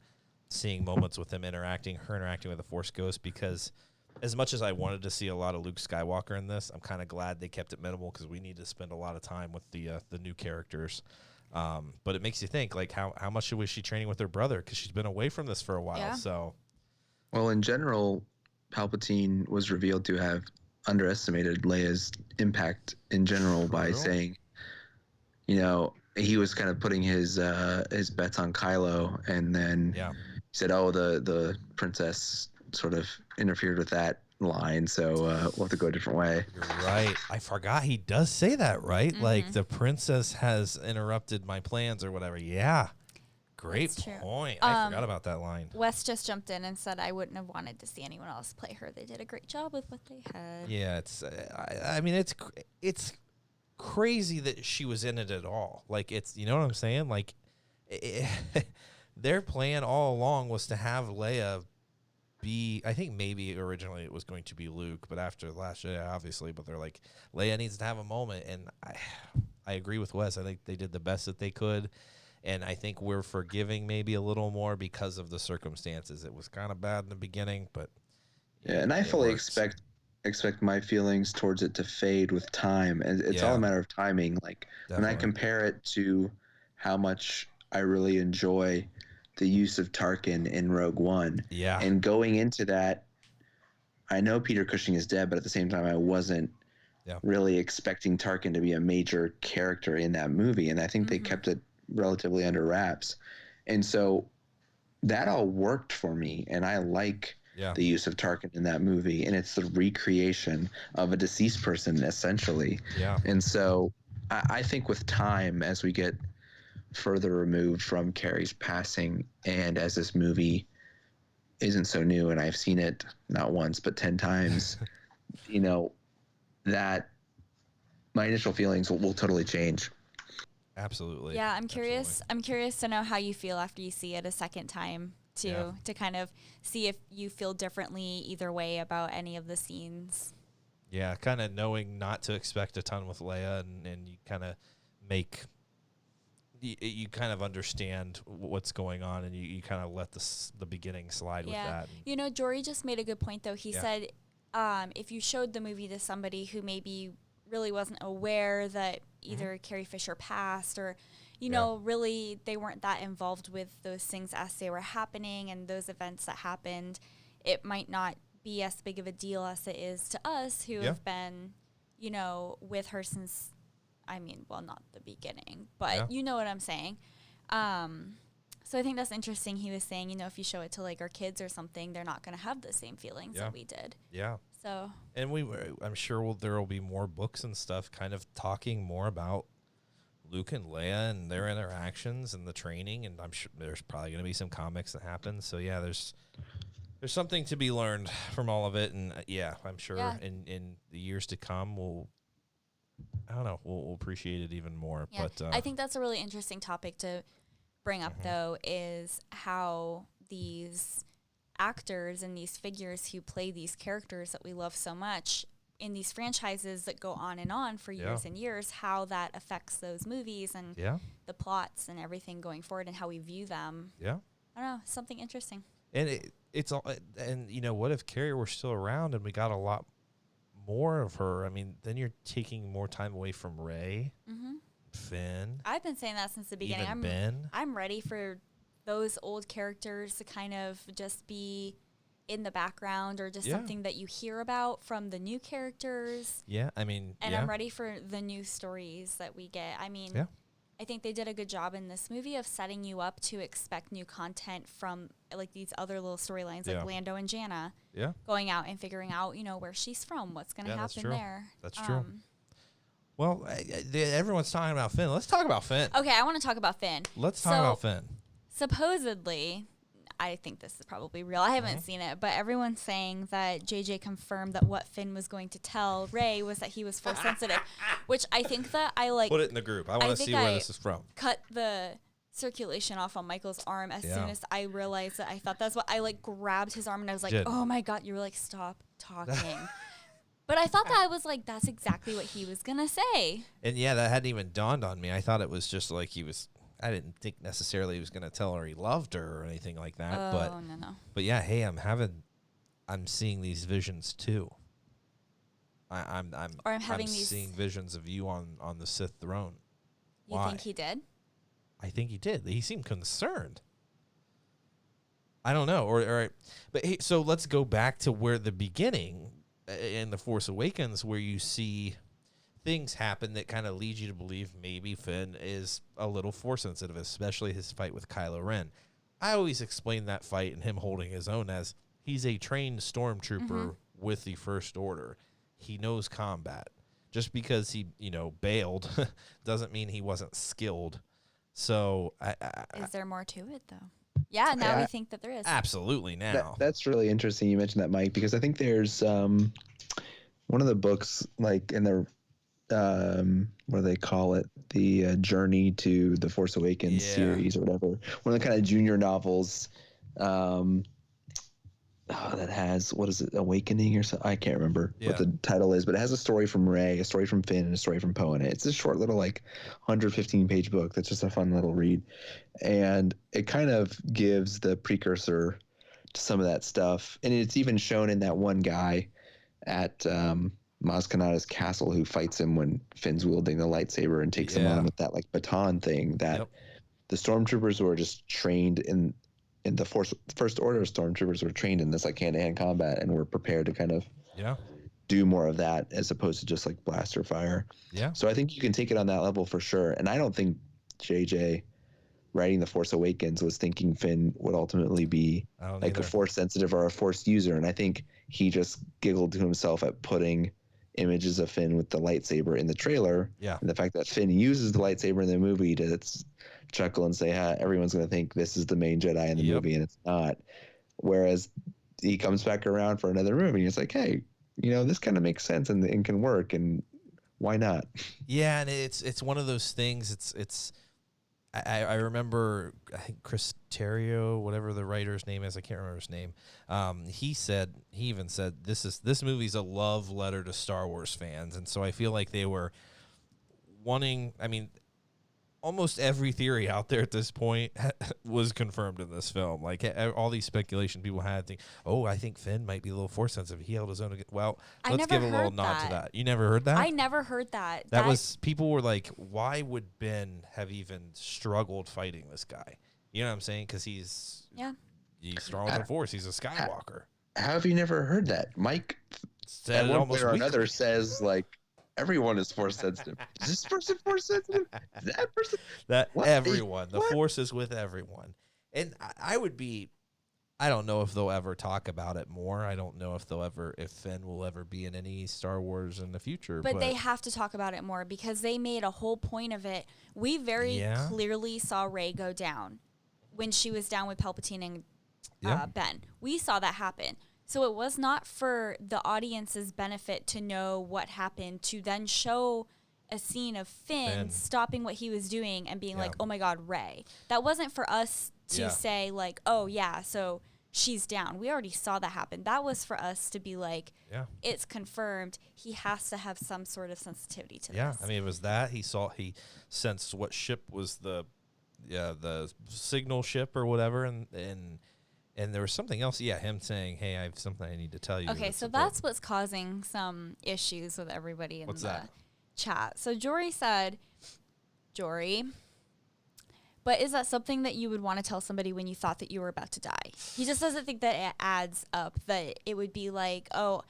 seeing moments with him interacting with the Force Ghost. Because as much as I wanted to see a lot of Luke Skywalker in this, I'm kind of glad they kept it minimal, because we need to spend a lot of time with the new characters. But it makes you think, like, how much was she training with her brother? Because she's been away from this for a while. Yeah. So, well, in general, Palpatine was revealed to have underestimated Leia's impact in general by saying, you know, he was kind of putting his bets on Kylo, and then he said, "Oh, the princess sort of interfered with that line, so we'll have to go a different way." You're right. I forgot he does say that, right? Mm-hmm. Like, the princess has interrupted my plans or whatever. Yeah. Great point. I forgot about that line. Wes just jumped in and said, I wouldn't have wanted to see anyone else play her. They did a great job with what they had. Yeah, it's, I mean, it's crazy that she was in it at all. Like, it's, you know what I'm saying? Like, their plan all along was to have Leia be, I think maybe originally it was going to be Luke, but after the Last Jedi, obviously, but they're like, Leia needs to have a moment. And I agree with Wes. I think they did the best that they could. And I think we're forgiving maybe a little more because of the circumstances. It was kind of bad in the beginning, but and I fully expect my feelings towards it to fade with time, and it's all a matter of timing. Like, when I compare it to how much I really enjoy the use of Tarkin in Rogue One, and going into that, I know Peter Cushing is dead, but at the same time, I wasn't really expecting Tarkin to be a major character in that movie, and I think they kept it relatively under wraps, and so that all worked for me, and I like the use of Tarkin in that movie, and it's the recreation of a deceased person essentially. And so I think with time, as we get further removed from Carrie's passing, and as this movie isn't so new, and I've seen it not once but 10 times, you know, that my initial feelings will totally change. Absolutely. Yeah, I'm curious. Absolutely. I'm curious to know how you feel after you see it a second time, too, to kind of see if you feel differently either way about any of the scenes. Yeah, kind of knowing not to expect a ton with Leia, and you kind of make you kind of understand what's going on, and you kind of let the beginning slide with that. You know, Jory just made a good point, though. He said if you showed the movie to somebody who maybe really wasn't aware that either Carrie Fisher passed or, you know, really they weren't that involved with those things as they were happening and those events that happened, it might not be as big of a deal as it is to us who have been, you know, with her since, I mean, well, not the beginning, but you know what I'm saying. So I think that's interesting. He was saying, you know, if you show it to like our kids or something, they're not going to have the same feelings that we did. Yeah. So. And I'm sure there will be more books and stuff kind of talking more about Luke and Leia and their interactions and the training. And I'm sure there's probably going to be some comics that happen. So yeah, there's something to be learned from all of it. And I'm sure in the years to come, we'll appreciate it even more. Yeah. But I think that's a really interesting topic to bring up, though, is how these actors and these figures who play these characters that we love so much in these franchises that go on for years and years, how that affects those movies and the plots and everything going forward and how we view them. Yeah. I don't know, something interesting. And it's all, and you know, what if Carrie were still around and we got a lot more of her? I mean, then you're taking more time away from Rey, Finn. I've been saying that since the beginning. Even Ben. I'm ready for those old characters to kind of just be in the background or just something that you hear about from the new characters. Yeah, I mean, and I'm ready for the new stories that we get. I mean, I think they did a good job in this movie of setting you up to expect new content from like these other little storylines like Lando and Janna going out and figuring out, you know, where she's from, what's going to happen there. That's true. Well, everyone's talking about Finn. Let's talk about Finn. Okay, I want to talk about Finn. Let's talk about Finn. Supposedly, I think this is probably real. I haven't seen it, but everyone's saying that JJ confirmed that what Finn was going to tell Rey was that he was force sensitive, which I think that I like. Put it in the group. I want to see where this is from. Cut the circulation off on Michael's arm as soon as I realized that I thought that's what I like grabbed his arm and I was like, oh my God, you were like, stop talking. But I thought that I was like, that's exactly what he was going to say. And that hadn't even dawned on me. I thought it was just like I didn't think necessarily he was going to tell her he loved her or anything like that. Oh, no. But yeah, hey, I'm seeing these visions too. I'm seeing visions of you on the Sith throne. You think he did? I think he did. He seemed concerned. I don't know. But hey, so let's go back to where the beginning in The Force Awakens, where you see things happen that kind of lead you to believe maybe Finn is a little force sensitive, especially his fight with Kylo Ren. I always explain that fight and him holding his own as he's a trained stormtrooper with the First Order. He knows combat. Just because he, bailed doesn't mean he wasn't skilled. So is there more to it though? Yeah, now we think that there is. Absolutely now. That's really interesting you mentioned that, Mike, because I think there's one of the books, like in the what do they call it? The Journey to the Force Awakens series or whatever. One of the kind of junior novels that has, what is it, Awakening or something? I can't remember what the title is, but it has a story from Rey, a story from Finn, and a story from Poe in it. It's a short little 115-page book that's just a fun little read. And it kind of gives the precursor to some of that stuff. And it's even shown in that one guy at Maz Kanata's castle who fights him when Finn's wielding the lightsaber and takes him on with that baton thing, that the stormtroopers were just trained in the First Order stormtroopers were trained in this hand-to-hand combat and were prepared to kind of do more of that as opposed to just blaster fire. Yeah. So I think you can take it on that level for sure. And I don't think JJ writing The Force Awakens was thinking Finn would ultimately be a force sensitive or a force user. And I think he just giggled to himself at putting images of Finn with the lightsaber in the trailer. Yeah. And the fact that Finn uses the lightsaber in the movie to chuckle and say, everyone's going to think this is the main Jedi in the movie, and it's not. Whereas he comes back around for another movie and it's like, hey, this kind of makes sense and can work, and why not? Yeah, and it's one of those things. It's I remember, I think Chris Terrio, whatever the writer's name is, I can't remember his name. He even said this movie's a love letter to Star Wars fans, and so I feel like they were wanting. I mean, almost every theory out there at this point was confirmed in this film. Like all these speculation people had, I think Finn might be a little force sensitive. He held his own. Well, let's give a little nod to that. You never heard that? I never heard that. That was, people were like, why would Ben have even struggled fighting this guy? You know what I'm saying? Because he's strong with the force. He's a Skywalker. How have you never heard that? Mike said at one point or another says like, everyone is force sensitive. Is this person force sensitive? Is that person? Everyone. The force is with everyone. And I don't know if they'll ever talk about it more. I don't know if Finn will ever be in any Star Wars in the future. But they have to talk about it more because they made a whole point of it. We very clearly saw Rey go down when she was down with Palpatine and Ben. We saw that happen. So it was not for the audience's benefit to know what happened, to then show a scene of Finn stopping what he was doing and being like, oh my God, Rey. That wasn't for us to say like, oh yeah, so she's down. We already saw that happen. That was for us to be like, it's confirmed. He has to have some sort of sensitivity to this. Yeah, I mean, it was that. He sensed what ship was the signal ship or whatever, and there was something else. Yeah, him saying, hey, I have something I need to tell you. Okay, so that's what's causing some issues with everybody in the chat. So Jory said, but is that something that you would want to tell somebody when you thought that you were about to die? He just doesn't think that it adds up, that it would be like, oh,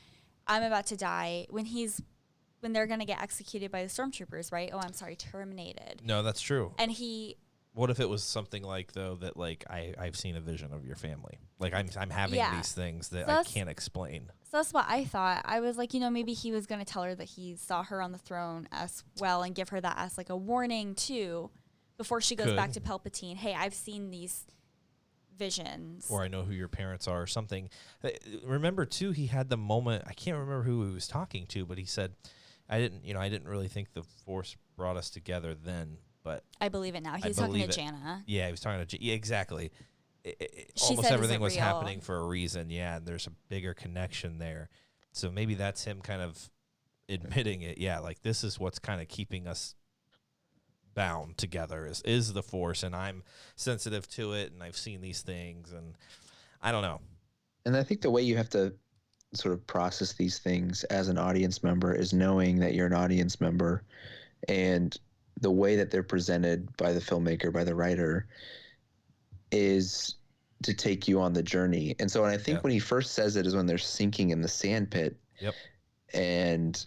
I'm about to die when they're going to get executed by the stormtroopers, right? Oh, I'm sorry, terminated. No, that's true. And what if it was something like, though, that like I've seen a vision of your family, like I'm having these things that I can't explain. So that's what I thought. I was like, maybe he was going to tell her that he saw her on the throne as well and give her that as like a warning too, before she goes back to Palpatine. Hey, I've seen these visions, or I know who your parents are, or something. Remember too, he had the moment. I can't remember who he was talking to, but he said, I didn't really think the Force brought us together then. But I believe it now. He's talking to Jana. Yeah, he was talking to exactly. Almost everything was happening for a reason. Yeah, and there's a bigger connection there. So maybe that's him kind of admitting it. Yeah, like this is what's kind of keeping us bound together is the Force, and I'm sensitive to it, and I've seen these things, and I don't know. And I think the way you have to sort of process these things as an audience member is knowing that you're an audience member, and the way that they're presented by the filmmaker, by the writer, is to take you on the journey. And so, and I think when he first says it is when they're sinking in the sand pit. Yep. And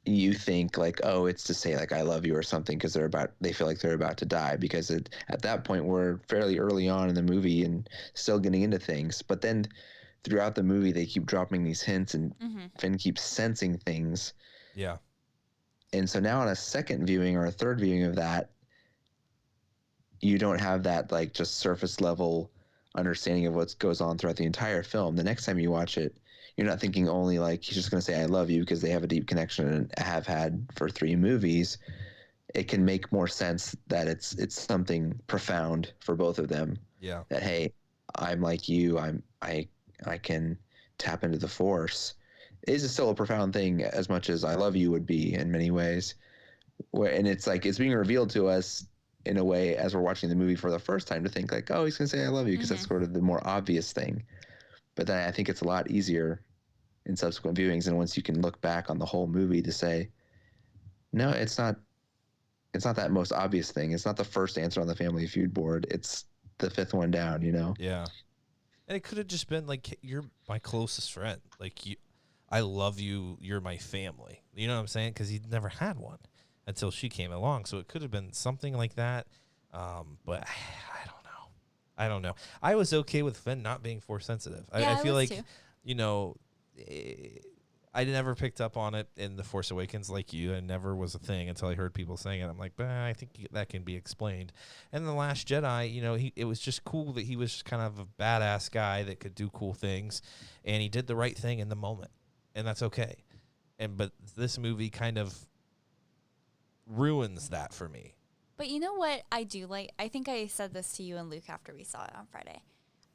you think like, oh, it's to say like, I love you or something, because they feel like they're about to die, because at that point we're fairly early on in the movie and still getting into things. But then throughout the movie, they keep dropping these hints, and Finn keeps sensing things. Yeah. And so now on a second viewing or a third viewing of that, you don't have that like just surface level understanding of what goes on throughout the entire film. The next time you watch it, you're not thinking only like he's just going to say I love you, because they have a deep connection and have had for 3 movies. It can make more sense that it's something profound for both of them. Yeah. That, hey, I'm like you. I can tap into the Force. It is still a profound thing, as much as I love you would be in many ways. And it's like it's being revealed to us in a way as we're watching the movie for the first time, to think like, oh, he's going to say I love you, because that's sort of the more obvious thing. But then I think it's a lot easier in subsequent viewings, and once you can look back on the whole movie to say, no, it's not that most obvious thing. It's not the first answer on the Family Feud board. It's the 5th one down, Yeah. And it could have just been like, you're my closest friend. Like, I love you. You're my family. You know what I'm saying? Because he'd never had one until she came along. So it could have been something like that. But I don't know. I was okay with Finn not being Force sensitive. Yeah, I feel like, too. I never picked up on it in The Force Awakens like you. It never was a thing until I heard people saying it. I'm like, I think that can be explained. And The Last Jedi, it was just cool that he was just kind of a badass guy that could do cool things, and he did the right thing in the moment, and that's okay. But this movie kind of ruins that for me. But you know what I do like? I think I said this to you and Luke after we saw it on Friday.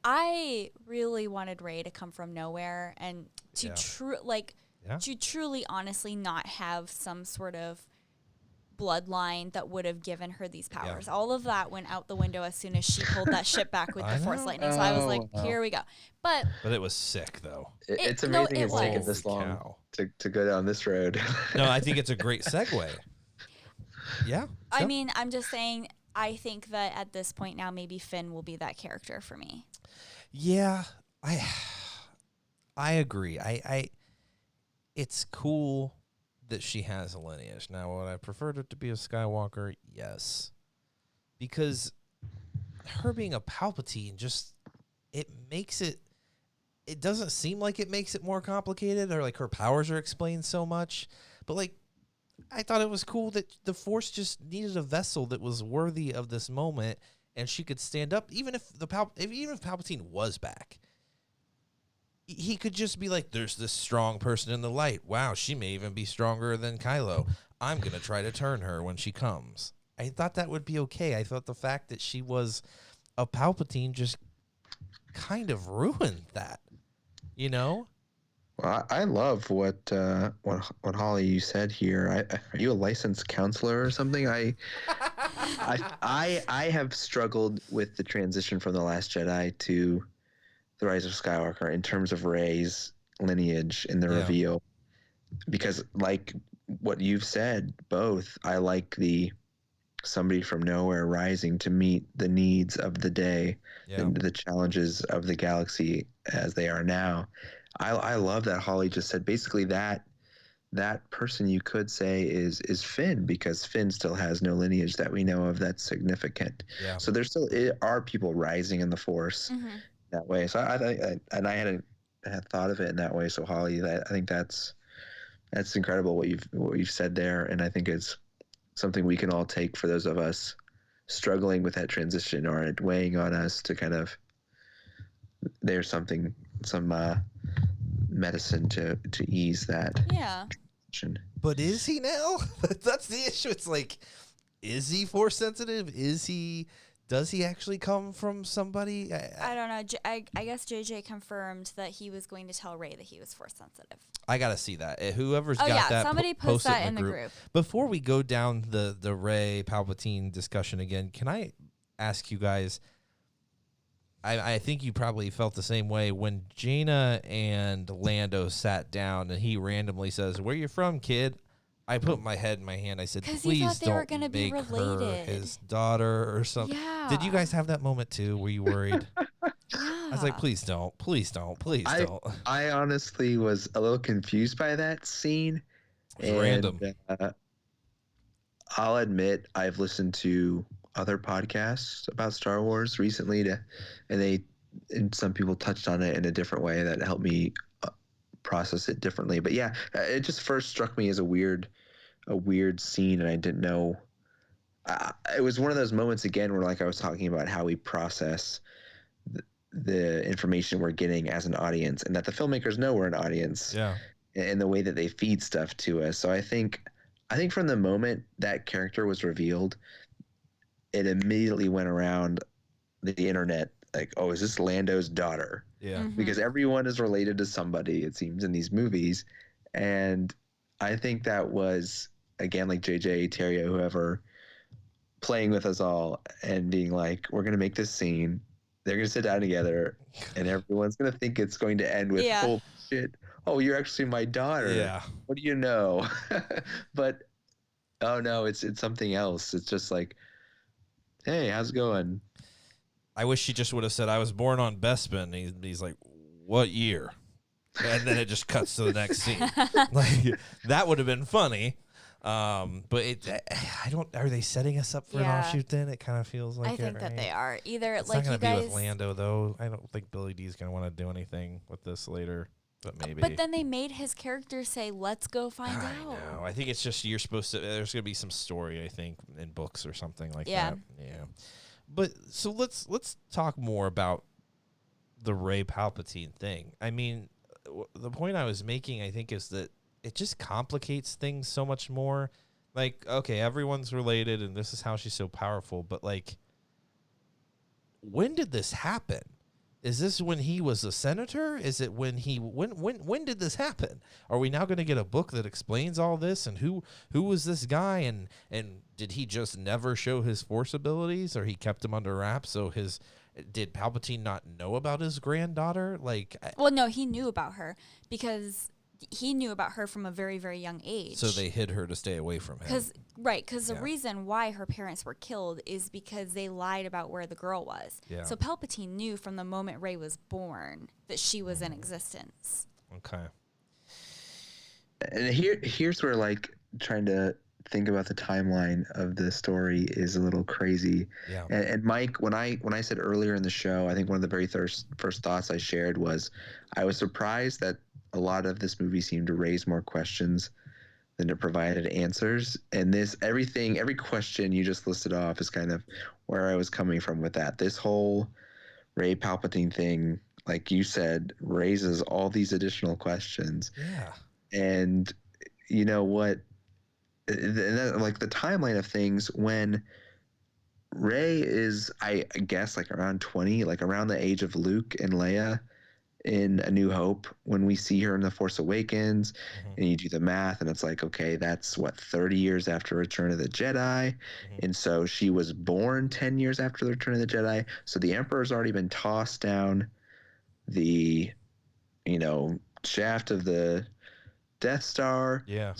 I really wanted Rey to come from nowhere and to to truly honestly not have some sort of bloodline that would have given her these powers. All of that went out the window as soon as she pulled that ship back with the Force lightning. So I was like, here we go. But it was sick though. It's amazing it's taken this long to go down this road. No, I think it's a great segue. Yeah. I mean, I'm just saying, I think that at this point now, maybe Finn will be that character for me. Yeah, I agree. I it's cool that she has a lineage. Now, would I prefer it to be a Skywalker? Yes. Because her being a Palpatine it makes it doesn't seem like it makes it more complicated or like her powers are explained so much. But like, I thought it was cool that the Force just needed a vessel that was worthy of this moment and she could stand up. Even if Palpatine was back, he could just be like, there's this strong person in the light. Wow, she may even be stronger than Kylo. I'm going to try to turn her when she comes. I thought that would be okay. I thought the fact that she was a Palpatine just kind of ruined that, you know? Well, I love what Holly you said here. Are you a licensed counselor or something? I have struggled with the transition from The Last Jedi to The Rise of Skywalker in terms of Rey's lineage in the reveal, because like what you've said, both, I like the somebody from nowhere rising to meet the needs of the day and the challenges of the galaxy as they are now. I love that Holly just said basically that person you could say is Finn, because Finn still has no lineage that we know of that's significant. Yeah. So there still are people rising in the Force that way. So I hadn't thought of it in that way. So Holly, I think that's incredible what you've said there, and I think it's something we can all take for those of us struggling with that transition or it weighing on us to kind of there's some medicine to ease that. Yeah. Transition. But is he now? That's the issue. It's like, is he Force sensitive? Does he actually come from somebody? I don't know. I guess JJ confirmed that he was going to tell Rey that he was Force sensitive. I got to see that. Whoever's got that, somebody post that in the group. Before we go down the Rey Palpatine discussion again, can I ask you guys, I think you probably felt the same way when Jaina and Lando sat down and he randomly says, "Where you from, kid?" I put my head in my hand. I said, "Please don't make her his daughter or something." Yeah. Did you guys have that moment too? Were you worried? I was like, "Please don't, please don't, please don't." I honestly was a little confused by that scene. It was random. I'll admit I've listened to other podcasts about Star Wars recently, and some people touched on it in a different way that helped me process it differently. But yeah, it just first struck me as a weird scene, and I didn't know. It was one of those moments again where, like I was talking about, how we process the information we're getting as an audience, and that the filmmakers know we're an audience. Yeah. In the way that they feed stuff to us. So I think from the moment that character was revealed, it immediately went around the internet like, oh, is this Lando's daughter? Yeah. Mm-hmm. Because everyone is related to somebody, it seems, in these movies. And I think that was, again, like JJ, Terrio, whoever, playing with us all and being like, we're going to make this scene. They're going to sit down together and everyone's going to think it's going to end with, oh, shit. Oh, you're actually my daughter. Yeah. What do you know? But, oh, no, it's something else. It's just like, hey, how's it going? I wish she just would have said, I was born on Bespin. He's like, what year? And then it just cuts to the next scene. Like, that would have been funny. But I don't. Are they setting us up for an offshoot? Then it kind of feels like. I think that they are. Either it's like not you gonna guys. Be with Lando though. I don't think Billy D's gonna want to do anything with this later. But maybe. But then they made his character say, "Let's go find out." I know. I think it's just you're supposed to. There's gonna be some story. I think in books or something like that. Yeah. But so let's talk more about the Rey Palpatine thing. I mean, the point I was making, I think, is that it just complicates things so much more Like, okay, everyone's related, and this is how she's so powerful. But like, when did this happen? Is this when he was a senator? Is it when when did this happen? Are we now going to get a book that explains all this? And who was this guy? And did he just never show his Force abilities, or he kept them under wraps? So did Palpatine not know about his granddaughter? Like, well, no, he knew about her because he knew about her from a very, very young age. So they hid her to stay away from him. Because the reason why her parents were killed is because they lied about where the girl was. Yeah. So Palpatine knew from the moment Rey was born that she was in existence. Okay. And here's where, like, trying to think about the timeline of the story is a little crazy. Yeah. And Mike, when I said earlier in the show, I think one of the very first thoughts I shared was I was surprised that a lot of this movie seemed to raise more questions than it provided answers. And every question you just listed off is kind of where I was coming from with that. This whole Rey Palpatine thing, like you said, raises all these additional questions. Yeah. And you know what? Like the timeline of things, when Rey is, I guess, like around 20, like around the age of Luke and Leia in A New Hope, when we see her in The Force Awakens, and you do the math, and it's like, okay, that's 30 years after Return of the Jedi, and so she was born 10 years after the Return of the Jedi, so the Emperor's already been tossed down the, shaft of the Death Star. Yeah.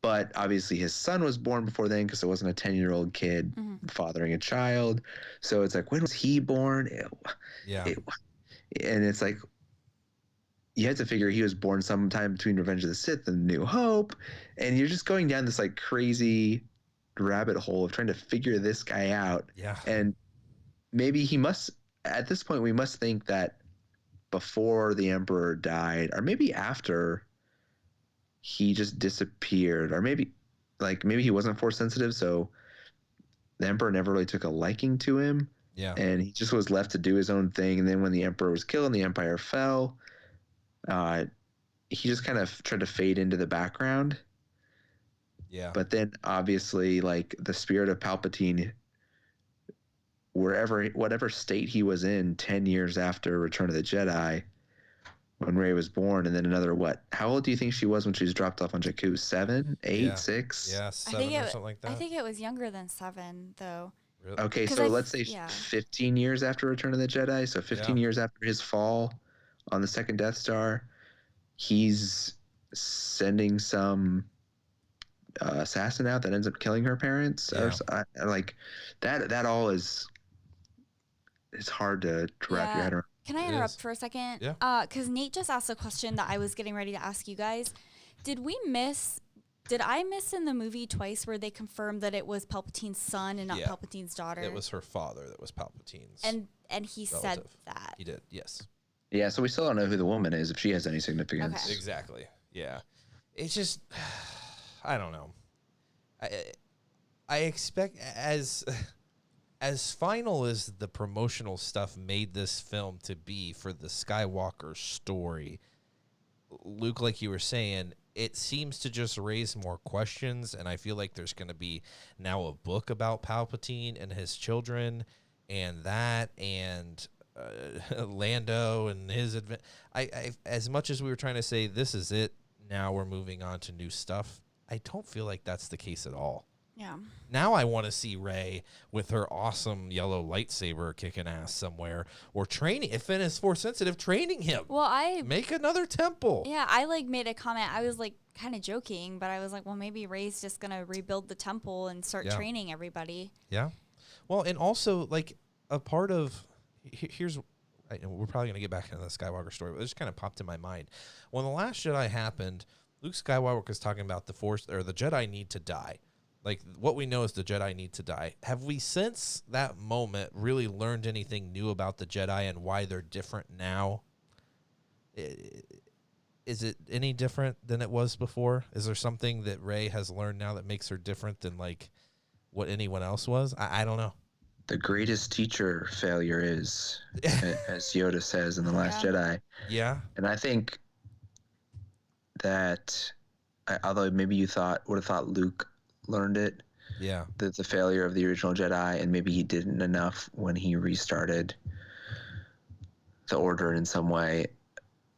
But obviously his son was born before then, because it wasn't a 10-year-old kid fathering a child. So it's like, when was he born? And it's like, you have to figure he was born sometime between Revenge of the Sith and New Hope. And you're just going down this like crazy rabbit hole of trying to figure this guy out. Yeah. And maybe at this point, we must think that before the Emperor died, or maybe after, he just disappeared, or maybe he wasn't Force sensitive, so the Emperor never really took a liking to him. Yeah. And he just was left to do his own thing. And then when the Emperor was killed and the Empire fell, he just kind of tried to fade into the background. Yeah. But then obviously, like, the spirit of Palpatine, whatever state he was in 10 years after Return of the Jedi, when Rey was born, and then another, how old do you think she was when she was dropped off on Jakku? 7, 8, 6? Yeah, 7 or something like that. I think it was younger than 7, though. Really? Okay, so let's say 15 years after Return of the Jedi, so 15 years after his fall on the second Death Star, he's sending some assassin out that ends up killing her parents. Yeah. Like, that all is, it's hard to wrap your head around. Can I interrupt for a second? Yeah. Because Nate just asked a question that I was getting ready to ask you guys. Did I miss in the movie twice where they confirmed that it was Palpatine's son and not Palpatine's daughter? It was her father that was Palpatine's. And he relative. Said that. He did, yes. Yeah, so we still don't know who the woman is, if she has any significance. Okay. Exactly. Yeah. It's just, I don't know. I expect, as final as the promotional stuff made this film to be for the Skywalker story, Luke, like you were saying, it seems to just raise more questions, and I feel like there's going to be now a book about Palpatine and his children, and Lando and his I as much as we were trying to say this is it, now we're moving on to new stuff, I don't feel like that's the case at all. Yeah. Now I want to see Rey with her awesome yellow lightsaber kicking ass somewhere, or training, if Finn is Force sensitive, training him. Well, make another temple. Yeah, I made a comment. I was kind of joking, but I was like, well, maybe Rey's just gonna rebuild the temple and start training everybody. Yeah. Well, and also a part of we're probably gonna get back into the Skywalker story, but it just kind of popped in my mind when The Last Jedi happened. Luke Skywalker was talking about the Force, or the Jedi need to die. Like, what we know is the Jedi need to die. Have we, since that moment, really learned anything new about the Jedi and why they're different now? Is it any different than it was before? Is there something that Rey has learned now that makes her different than, what anyone else was? I don't know. The greatest teacher failure is, as Yoda says in The Last Jedi. Yeah. And I think that, although maybe you would have thought Luke learned it. Yeah. The failure of the original Jedi, and maybe he didn't enough when he restarted the Order in some way,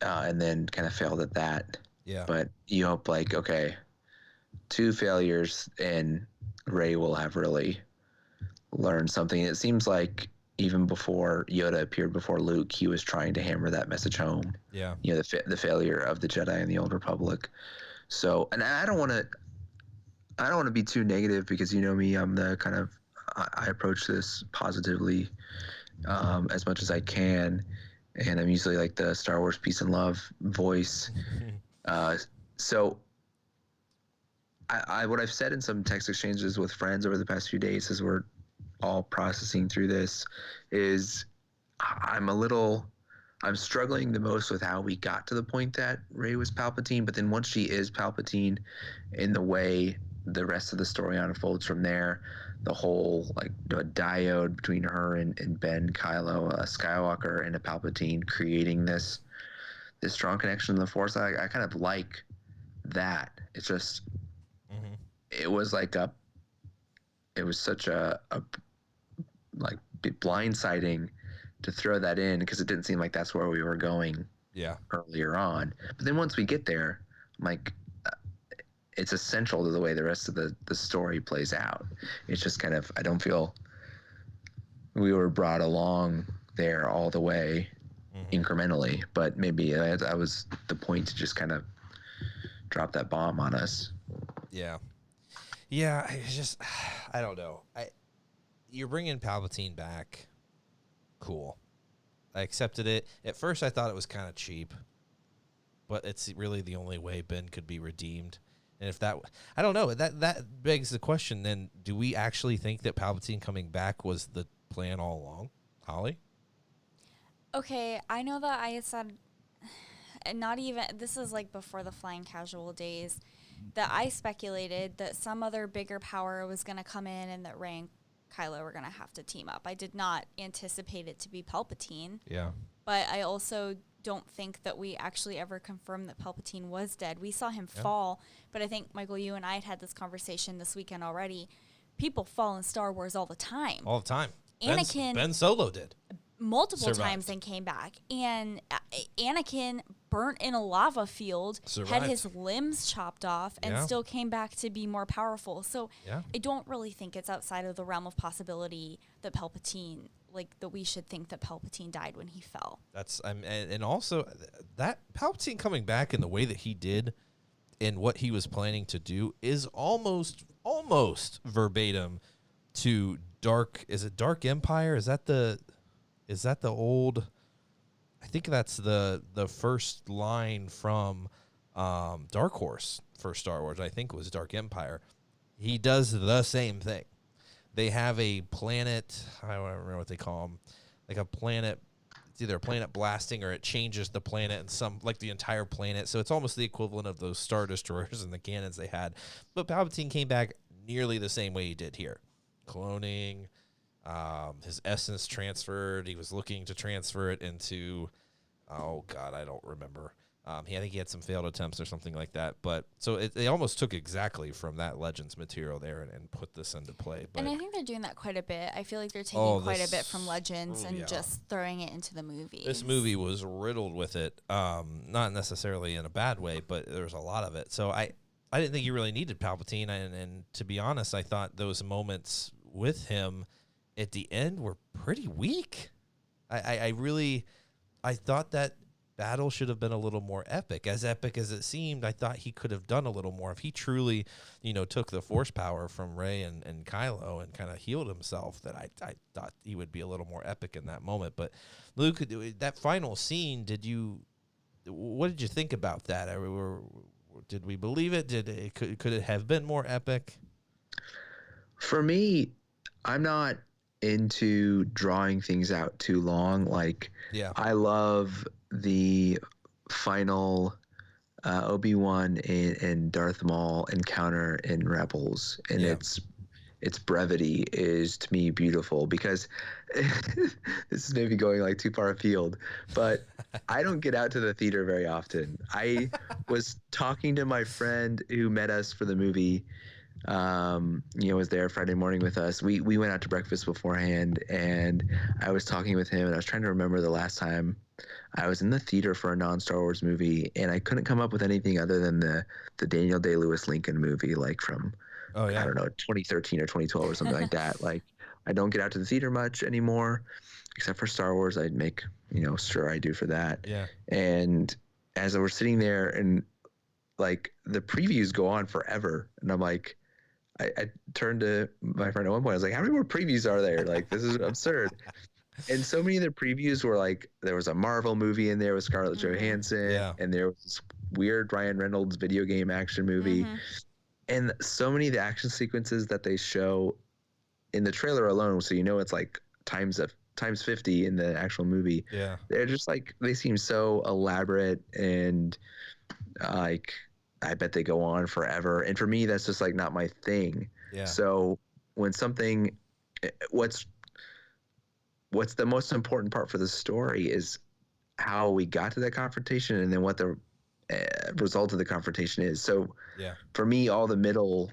and then kind of failed at that. Yeah. But you hope, like, okay, 2 failures and Rey will have really learned something. It seems like even before Yoda appeared before Luke, he was trying to hammer that message home. Yeah. You know, the failure of the Jedi in the Old Republic. So, and I don't want to be too negative, because you know me, I'm the kind of, I approach this positively as much as I can, and I'm usually like the Star Wars peace and love voice. So I what I've said in some text exchanges with friends over the past few days, as we're all processing through this, is I'm struggling the most with how we got to the point that Rey was Palpatine, but then once she is Palpatine, in the way the rest of the story unfolds from there, the whole like a diode between her and Ben Kylo, a Skywalker and a Palpatine, creating this strong connection in the Force. I kind of like that. It's just it was like it was such a like blindsiding to throw that in, because it didn't seem like that's where we were going earlier on. But then once we get there, I'm like, it's essential to the way the rest of the story plays out. It's just kind of, I don't feel we were brought along there all the way incrementally, but maybe that was the point, to just kind of drop that bomb on us. Yeah, it's just, I don't know. You're bringing Palpatine back. Cool. I accepted it. At first, I thought it was kind of cheap, but it's really the only way Ben could be redeemed. And if that, I don't know, that begs the question, then, do we actually think that Palpatine coming back was the plan all along? Holly? Okay, I know that I said, and not even, this is like before the Flying Casual days, that I speculated that some other bigger power was going to come in and that Rey and Kylo were going to have to team up. I did not anticipate it to be Palpatine. Yeah. But I also don't think that we actually ever confirmed that Palpatine was dead. We saw him fall, but I think, Michael, you and I had this conversation this weekend already. People fall in Star Wars all the time. All the time. Anakin... Ben Solo did. Multiple times and came back. And Anakin burnt in a lava field, had his limbs chopped off, and still came back to be more powerful. So I don't really think it's outside of the realm of possibility that Palpatine, like, that we should think that Palpatine died when he fell. That's, and also that Palpatine coming back in the way that he did and what he was planning to do is almost verbatim to Dark Empire? Is that the old, I think that's the first line from Dark Horse for Star Wars, I think was Dark Empire. He does the same thing. They have a planet, I don't remember what they call them, like a planet, it's either a planet blasting or it changes the planet and some, like the entire planet. So it's almost the equivalent of those Star Destroyers and the cannons they had. But Palpatine came back nearly the same way he did here. Cloning, his essence transferred. He was looking to transfer it into, oh God, I don't remember. I think he had some failed attempts or something like that. But so they almost took exactly from that Legends material there and put this into play. But, and I think they're doing that quite a bit. I feel like they're taking quite a bit from Legends and just throwing it into the movie. This movie was riddled with it, not necessarily in a bad way, but there was a lot of it. So I didn't think you really needed Palpatine. And to be honest, I thought those moments with him at the end were pretty weak. I thought that battle should have been a little more epic. As epic as it seemed, I thought he could have done a little more. If he truly, took the force power from Rey and Kylo and kind of healed himself, that I thought he would be a little more epic in that moment. But Luke, that final scene, what did you think about that? Did we believe it? Could it have been more epic? For me, I'm not into drawing things out too long. Like, I love the final Obi-Wan and Darth Maul encounter in Rebels, and its brevity is, to me, beautiful, because this is maybe going like too far afield, but I don't get out to the theater very often. I was talking to my friend who met us for the movie was there Friday morning with us. We went out to breakfast beforehand, and I was talking with him, and I was trying to remember the last time I was in the theater for a non-Star Wars movie, and I couldn't come up with anything other than the Daniel Day-Lewis Lincoln movie, like from, I don't know, 2013 or 2012 or something like that. Like, I don't get out to the theater much anymore, except for Star Wars. I'd make, sure I do for that. Yeah. And as we're sitting there, and like the previews go on forever, and I'm like, I turned to my friend at one point. I was like, how many more previews are there? Like, this is absurd. And so many of the previews were like, there was a Marvel movie in there with Scarlett Johansson, and there was this weird Ryan Reynolds video game action movie. And so many of the action sequences that they show in the trailer alone, so it's like times 50 in the actual movie. Yeah. They're just like, they seem so elaborate, and like, I bet they go on forever. And for me, that's just like not my thing. Yeah. So when something, what's the most important part for the story is how we got to that confrontation, and then what the result of the confrontation is. So for me, all the middle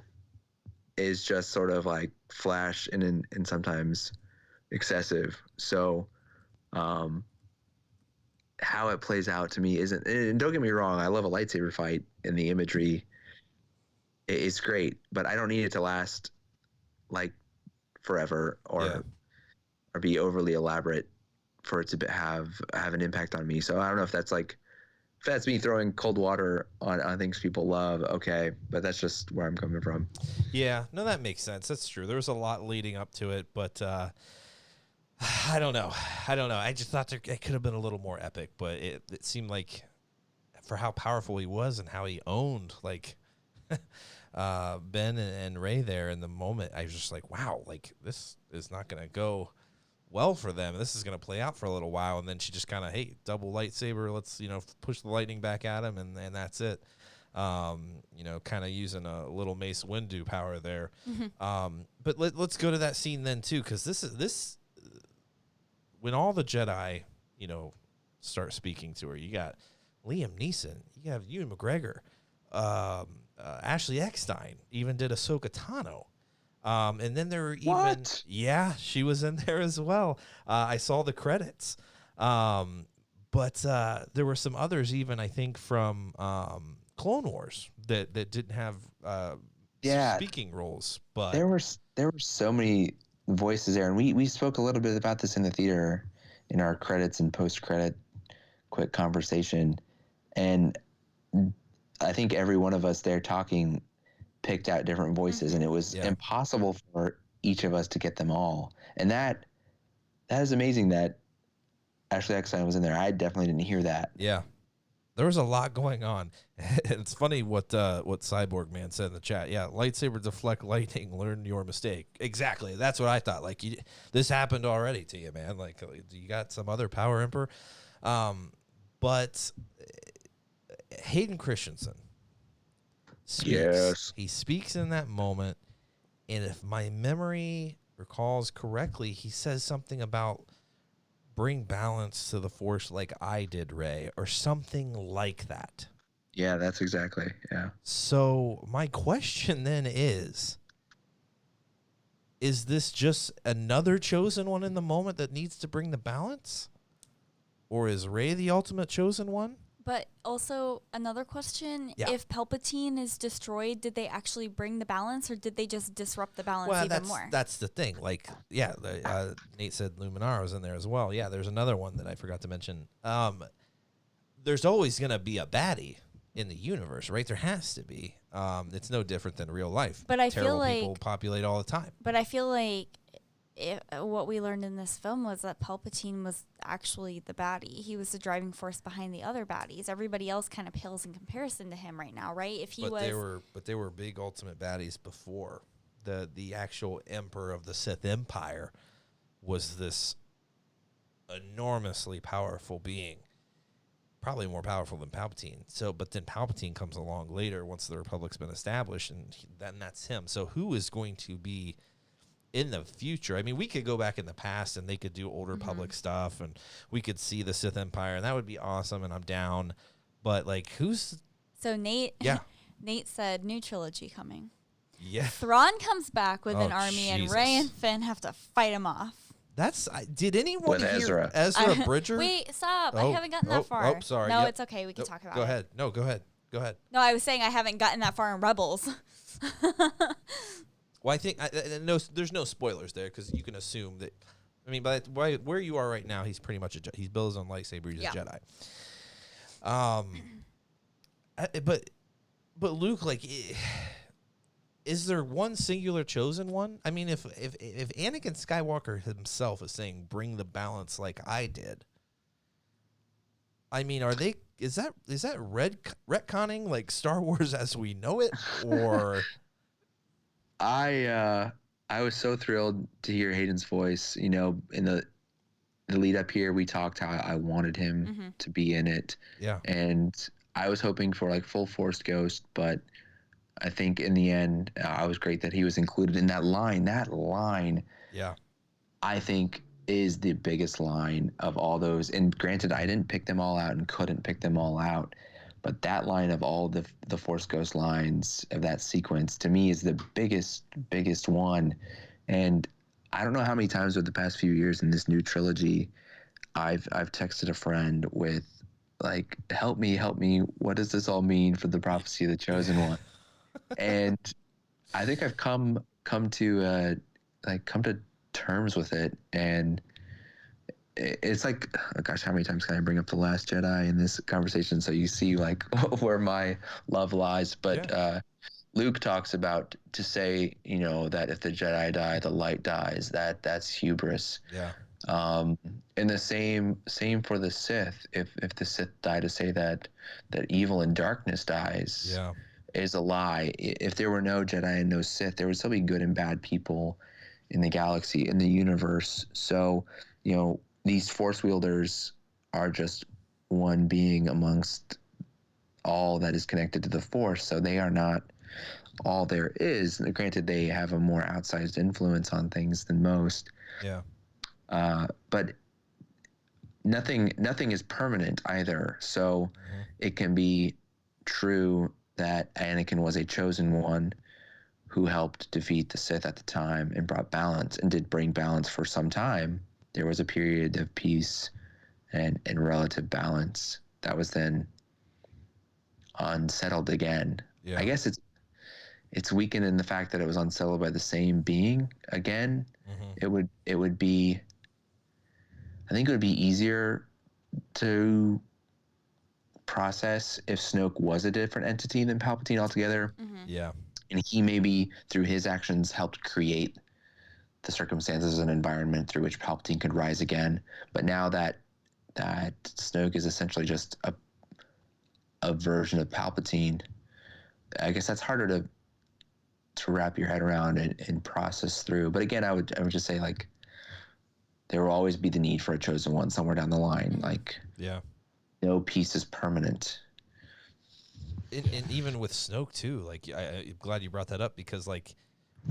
is just sort of like flash and sometimes excessive. So how it plays out to me isn't, and don't get me wrong, I love a lightsaber fight, and the imagery is great, but I don't need it to last like forever or be overly elaborate for it to have an impact on me. So I don't know if that's me throwing cold water on things people love. Okay, but that's just where I'm coming from. Yeah, no, that makes sense. That's true. There was a lot leading up to it, but I don't know. I just thought it could have been a little more epic, but it seemed like for how powerful he was and how he owned like Ben and Rey there in the moment, I was just like, wow, like this is not going to go well for them. This is going to play out for a little while. And then she just kind of, hey, double lightsaber. Let's, push the lightning back at him. And that's it. Kind of using a little Mace Windu power there. But let's go to that scene then too. Cause this, when all the Jedi, start speaking to her, you got Liam Neeson, you have Ewan McGregor, Ashley Eckstein even did Ahsoka Tano. And then there were even, she was in there as well. I saw the credits. But there were some others even, I think, from Clone Wars that didn't have speaking roles. But there were so many voices there, and we spoke a little bit about this in the theater in our credits and post-credit quick conversation. And I think every one of us there talking picked out different voices, and it was impossible for each of us to get them all. And that is amazing that Ashley Eckstein was in there. I definitely didn't hear that. Yeah. There was a lot going on. It's funny what Cyborg Man said in the chat. Yeah, lightsaber deflect lightning, learn your mistake. Exactly. That's what I thought. Like, this happened already to you, man. Like, you got some other power emperor. But Hayden Christensen speaks. Yes. He speaks in that moment, and if my memory recalls correctly, he says something about bring balance to the Force like I did, Rey, or something like that. Yeah, that's exactly, yeah. So my question then is this just another chosen one in the moment that needs to bring the balance? Or is Rey the ultimate chosen one? But also another question, if Palpatine is destroyed, did they actually bring the balance, or did they just disrupt the balance even more? That's the thing. Like, Nate said Luminaro's in there as well. Yeah, there's another one that I forgot to mention. There's always going to be a baddie in the universe, right? There has to be. It's no different than real life. But I Terrible feel like people populate all the time. But I feel like what we learned in this film was that Palpatine was actually the baddie. He was the driving force behind the other baddies. Everybody else kind of pales in comparison to him right now, right? But they were big ultimate baddies before. The actual emperor of the Sith Empire was this enormously powerful being, probably more powerful than Palpatine. But then Palpatine comes along later once the Republic's been established, and then that's him. So who is going to be in the future? I mean, we could go back in the past and they could do older Republic stuff, and we could see the Sith Empire, and that would be awesome, and I'm down. But, like, who's... So Nate said new trilogy coming. Yeah. Thrawn comes back with an army, Jesus. and Rey and Finn have to fight him off. Did anyone With hear Ezra. Bridger? Wait, stop. I haven't gotten that far. Oh, sorry. No, Yep. it's okay. We can talk about Go it. ahead. No, go ahead. Go ahead. No, I was saying I haven't gotten that far in Rebels. Well, I think no, there's no spoilers there because you can assume that. I mean, by where you are right now, he's pretty much he's built his own lightsaber. He's a Jedi. But Luke, like, is there one singular chosen one? I mean, if Anakin Skywalker himself is saying, "Bring the balance," like I did. I mean, is that retconning like Star Wars as we know it, or? I was so thrilled to hear Hayden's voice. You know, in the lead up here, we talked how I wanted him to be in it. Yeah. And I was hoping for like full Force Ghost, but I think in the end, I was great that he was included in that line. That line, yeah, I think is the biggest line of all those. And granted, I didn't pick them all out and couldn't pick them all out. But that line of all the Force Ghost lines of that sequence to me is the biggest one. And I don't know how many times over the past few years in this new trilogy, I've texted a friend with like, help me, what does this all mean for the prophecy of the chosen one? And I think I've come to terms with it. And it's like, oh gosh, how many times can I bring up The Last Jedi in this conversation so you see like where my love lies? But Luke talks about to say, you know, that if the Jedi die, the light dies. That's hubris. Yeah. And the same for the Sith. If the Sith die, to say that evil and darkness dies is a lie. If there were no Jedi and no Sith, there would still be good and bad people in the galaxy, in the universe. So, you know, these Force wielders are just one being amongst all that is connected to the Force. So they are not all there is. Granted, they have a more outsized influence on things than most. Yeah. But nothing is permanent either. So it can be true that Anakin was a chosen one who helped defeat the Sith at the time and brought balance and did bring balance for some time. There was a period of peace and relative balance that was then unsettled again. Yeah. I guess it's weakened in the fact that it was unsettled by the same being again. It would be, I think it would be easier to process if Snoke was a different entity than Palpatine altogether. Yeah. And he maybe through his actions helped create the circumstances and environment through which Palpatine could rise again. But now that Snoke is essentially just a version of Palpatine, I guess that's harder to wrap your head around and process through. But again, I would just say, like, there will always be the need for a chosen one somewhere down the line. Like, no piece is permanent. And even with Snoke too, like, I'm glad you brought that up because, like,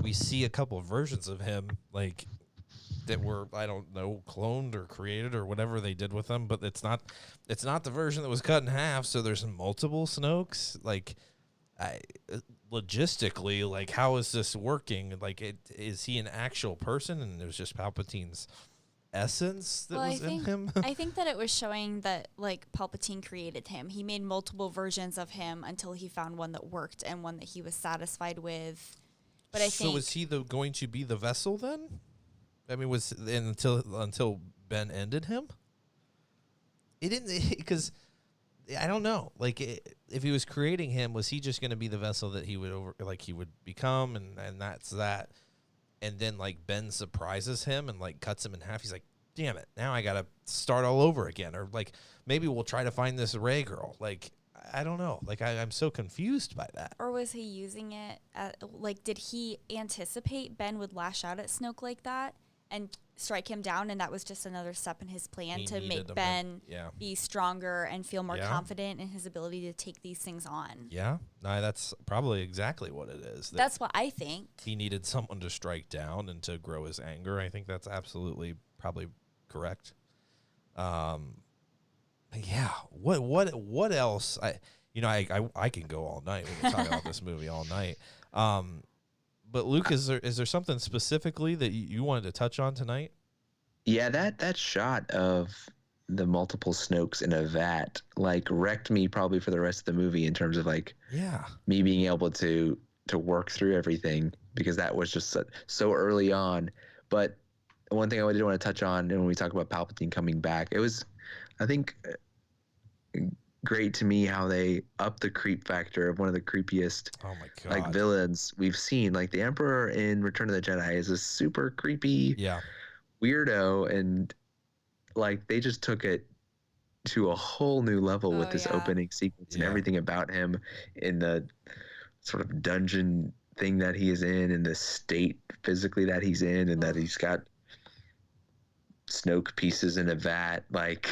we see a couple of versions of him, like, that were, I don't know, cloned or created or whatever they did with them, but it's not the version that was cut in half. So there's multiple Snokes. Like, logistically, like, how is this working? Like, is he an actual person and there's just Palpatine's essence that was in him? I think that it was showing that, like, Palpatine created him. He made multiple versions of him until he found one that worked and one that he was satisfied with. But I think, so was he going to be the vessel then? I mean, until Ben ended him? It didn't, because I don't know. Like, if he was creating him, was he just going to be the vessel that he would become, and that's that? And then, like, Ben surprises him and, like, cuts him in half. He's like, damn it, now I got to start all over again. Or, like, maybe we'll try to find this Rey girl. Like, I don't know. Like, I'm so confused by that. Or was he using it, like, did he anticipate Ben would lash out at Snoke like that and strike him down, and that was just another step in his plan to make Ben be stronger and feel more confident in his ability to take these things on? Yeah. No, that's probably exactly what it is. That's what I think. He needed someone to strike down and to grow his anger. I think that's absolutely probably correct. Yeah. What else? I can go all night. We can talk about this movie all night. But Luke, is there something specifically that you wanted to touch on tonight? Yeah, that shot of the multiple Snokes in a vat like wrecked me probably for the rest of the movie in terms of like me being able to work through everything, because that was just so early on. But one thing I did want to touch on, and when we talk about Palpatine coming back, it was, I think, great to me how they upped the creep factor of one of the creepiest like villains we've seen. Like the Emperor in Return of the Jedi is a super creepy weirdo, and like they just took it to a whole new level with this opening sequence and everything about him in the sort of dungeon thing that he is in, and the state physically that he's in, and that he's got Snoke pieces in a vat. Like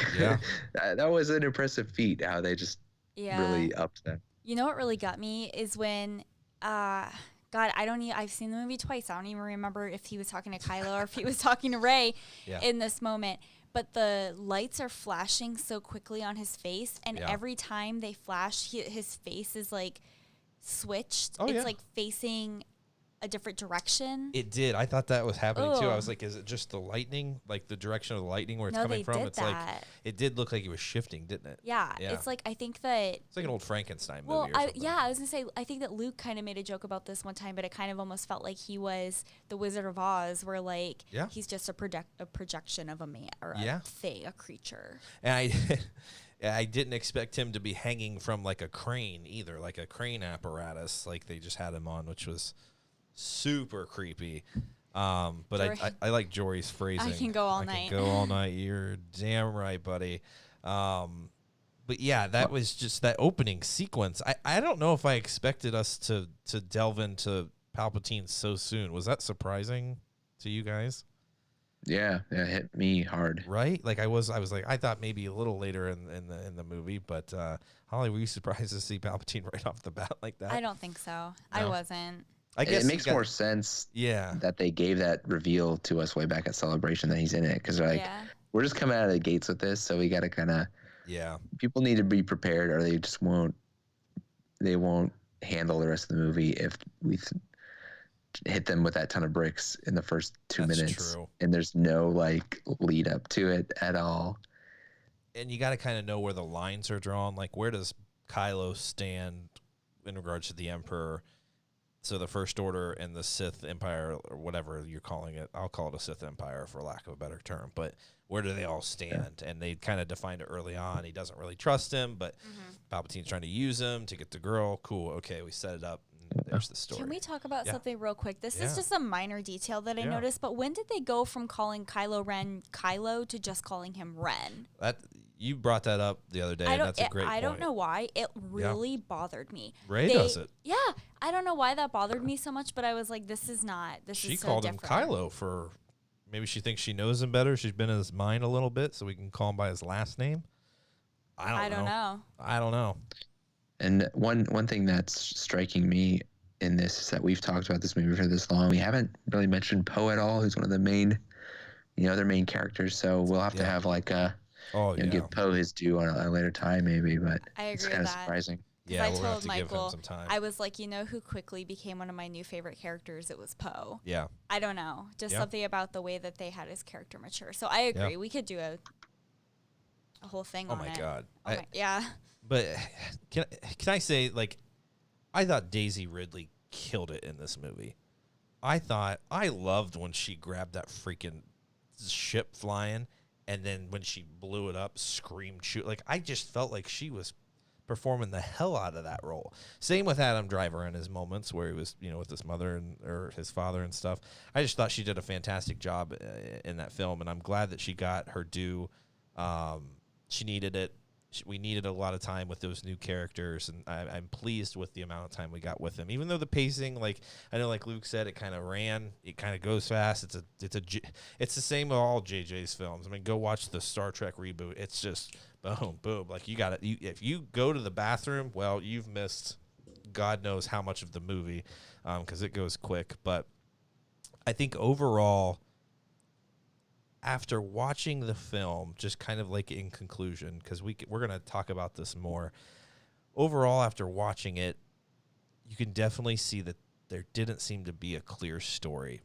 that was an impressive feat, how they just really upped that. You know what really got me is when God, I've seen the movie twice. I don't even remember if he was talking to Kylo or if he was talking to Rey in this moment. But the lights are flashing so quickly on his face, and every time they flash, his face is like switched. It's like facing a different direction. It did. I thought that was happening too. I was like, is it just the lightning, like the direction of the lightning where it's coming from? It's like it did look like it was shifting, didn't it? Yeah. It's like, I think that it's like an old Frankenstein movie. Or something. I was gonna say, I think that Luke kind of made a joke about this one time, but it kind of almost felt like he was the Wizard of Oz, where like he's just a projection of a man or a thing, a creature. And I didn't expect him to be hanging from like a crane either, like a crane apparatus, like they just had him on, which was super creepy. But I like Jory's phrasing. I can go all night. Go all night. You're damn right, buddy. But yeah, that was just that opening sequence. I don't know if I expected us to delve into Palpatine so soon. Was that surprising to you guys? Yeah, it hit me hard. Right? Like I was like, I thought maybe a little later in the movie, but Holly, were you surprised to see Palpatine right off the bat like that? I don't think so. No. I wasn't. I guess it makes more sense that they gave that reveal to us way back at Celebration that he's in it, because like we're just coming out of the gates with this, so we got to kind of people need to be prepared, or they just won't handle the rest of the movie if we hit them with that ton of bricks in the first 2 minutes. True. And there's no like lead up to it at all. And you got to kind of know where the lines are drawn. Like, where does Kylo stand in regards to the Emperor? So the First Order and the Sith Empire, or whatever you're calling it, I'll call it a Sith Empire for lack of a better term, but where do they all stand? And they kind of defined it early on. He doesn't really trust him, but Palpatine's trying to use him to get the girl. Cool. Okay, we set it up. There's the story. Can we talk about something real quick? This is just a minor detail that I noticed, but when did they go from calling Kylo Ren Kylo to just calling him Ren? You brought that up the other day, and that's a great point. I don't know why. It really bothered me. Rey does it. Yeah. I don't know why that bothered me so much, but I was like, this is so different. She called him Kylo for, maybe she thinks she knows him better. She's been in his mind a little bit, so we can call him by his last name. I don't know. And one thing that's striking me in this is that we've talked about this movie for this long. We haven't really mentioned Poe at all, who's one of the main, other main characters. So we'll have to have like give Poe his due on a later time, maybe. But I agree it's kind of surprising. Yeah, we'll have to give him some time. I was like, who quickly became one of my new favorite characters? It was Poe. Yeah. I don't know, just something about the way that they had his character mature. So I agree. Yeah. We could do a whole thing on it. Oh my God. Yeah. But can I say, like, I thought Daisy Ridley killed it in this movie. I loved when she grabbed that freaking ship flying, and then when she blew it up, screamed, shoot. Like, I just felt like she was performing the hell out of that role. Same with Adam Driver in his moments where he was, with his mother or his father and stuff. I just thought she did a fantastic job in that film, and I'm glad that she got her due. She needed it. We needed a lot of time with those new characters, and I'm pleased with the amount of time we got with them. Even though the pacing, like I know, like Luke said, it kind of goes fast. It's the same with all JJ's films. I mean, go watch the Star Trek reboot. It's just boom, boom. Like you got it. If you go to the bathroom, well, you've missed God knows how much of the movie, because it goes quick. But I think overall, after watching the film, just kind of like in conclusion, because we're going to talk about this more. Overall, after watching it, you can definitely see there didn't seem to be a clear story,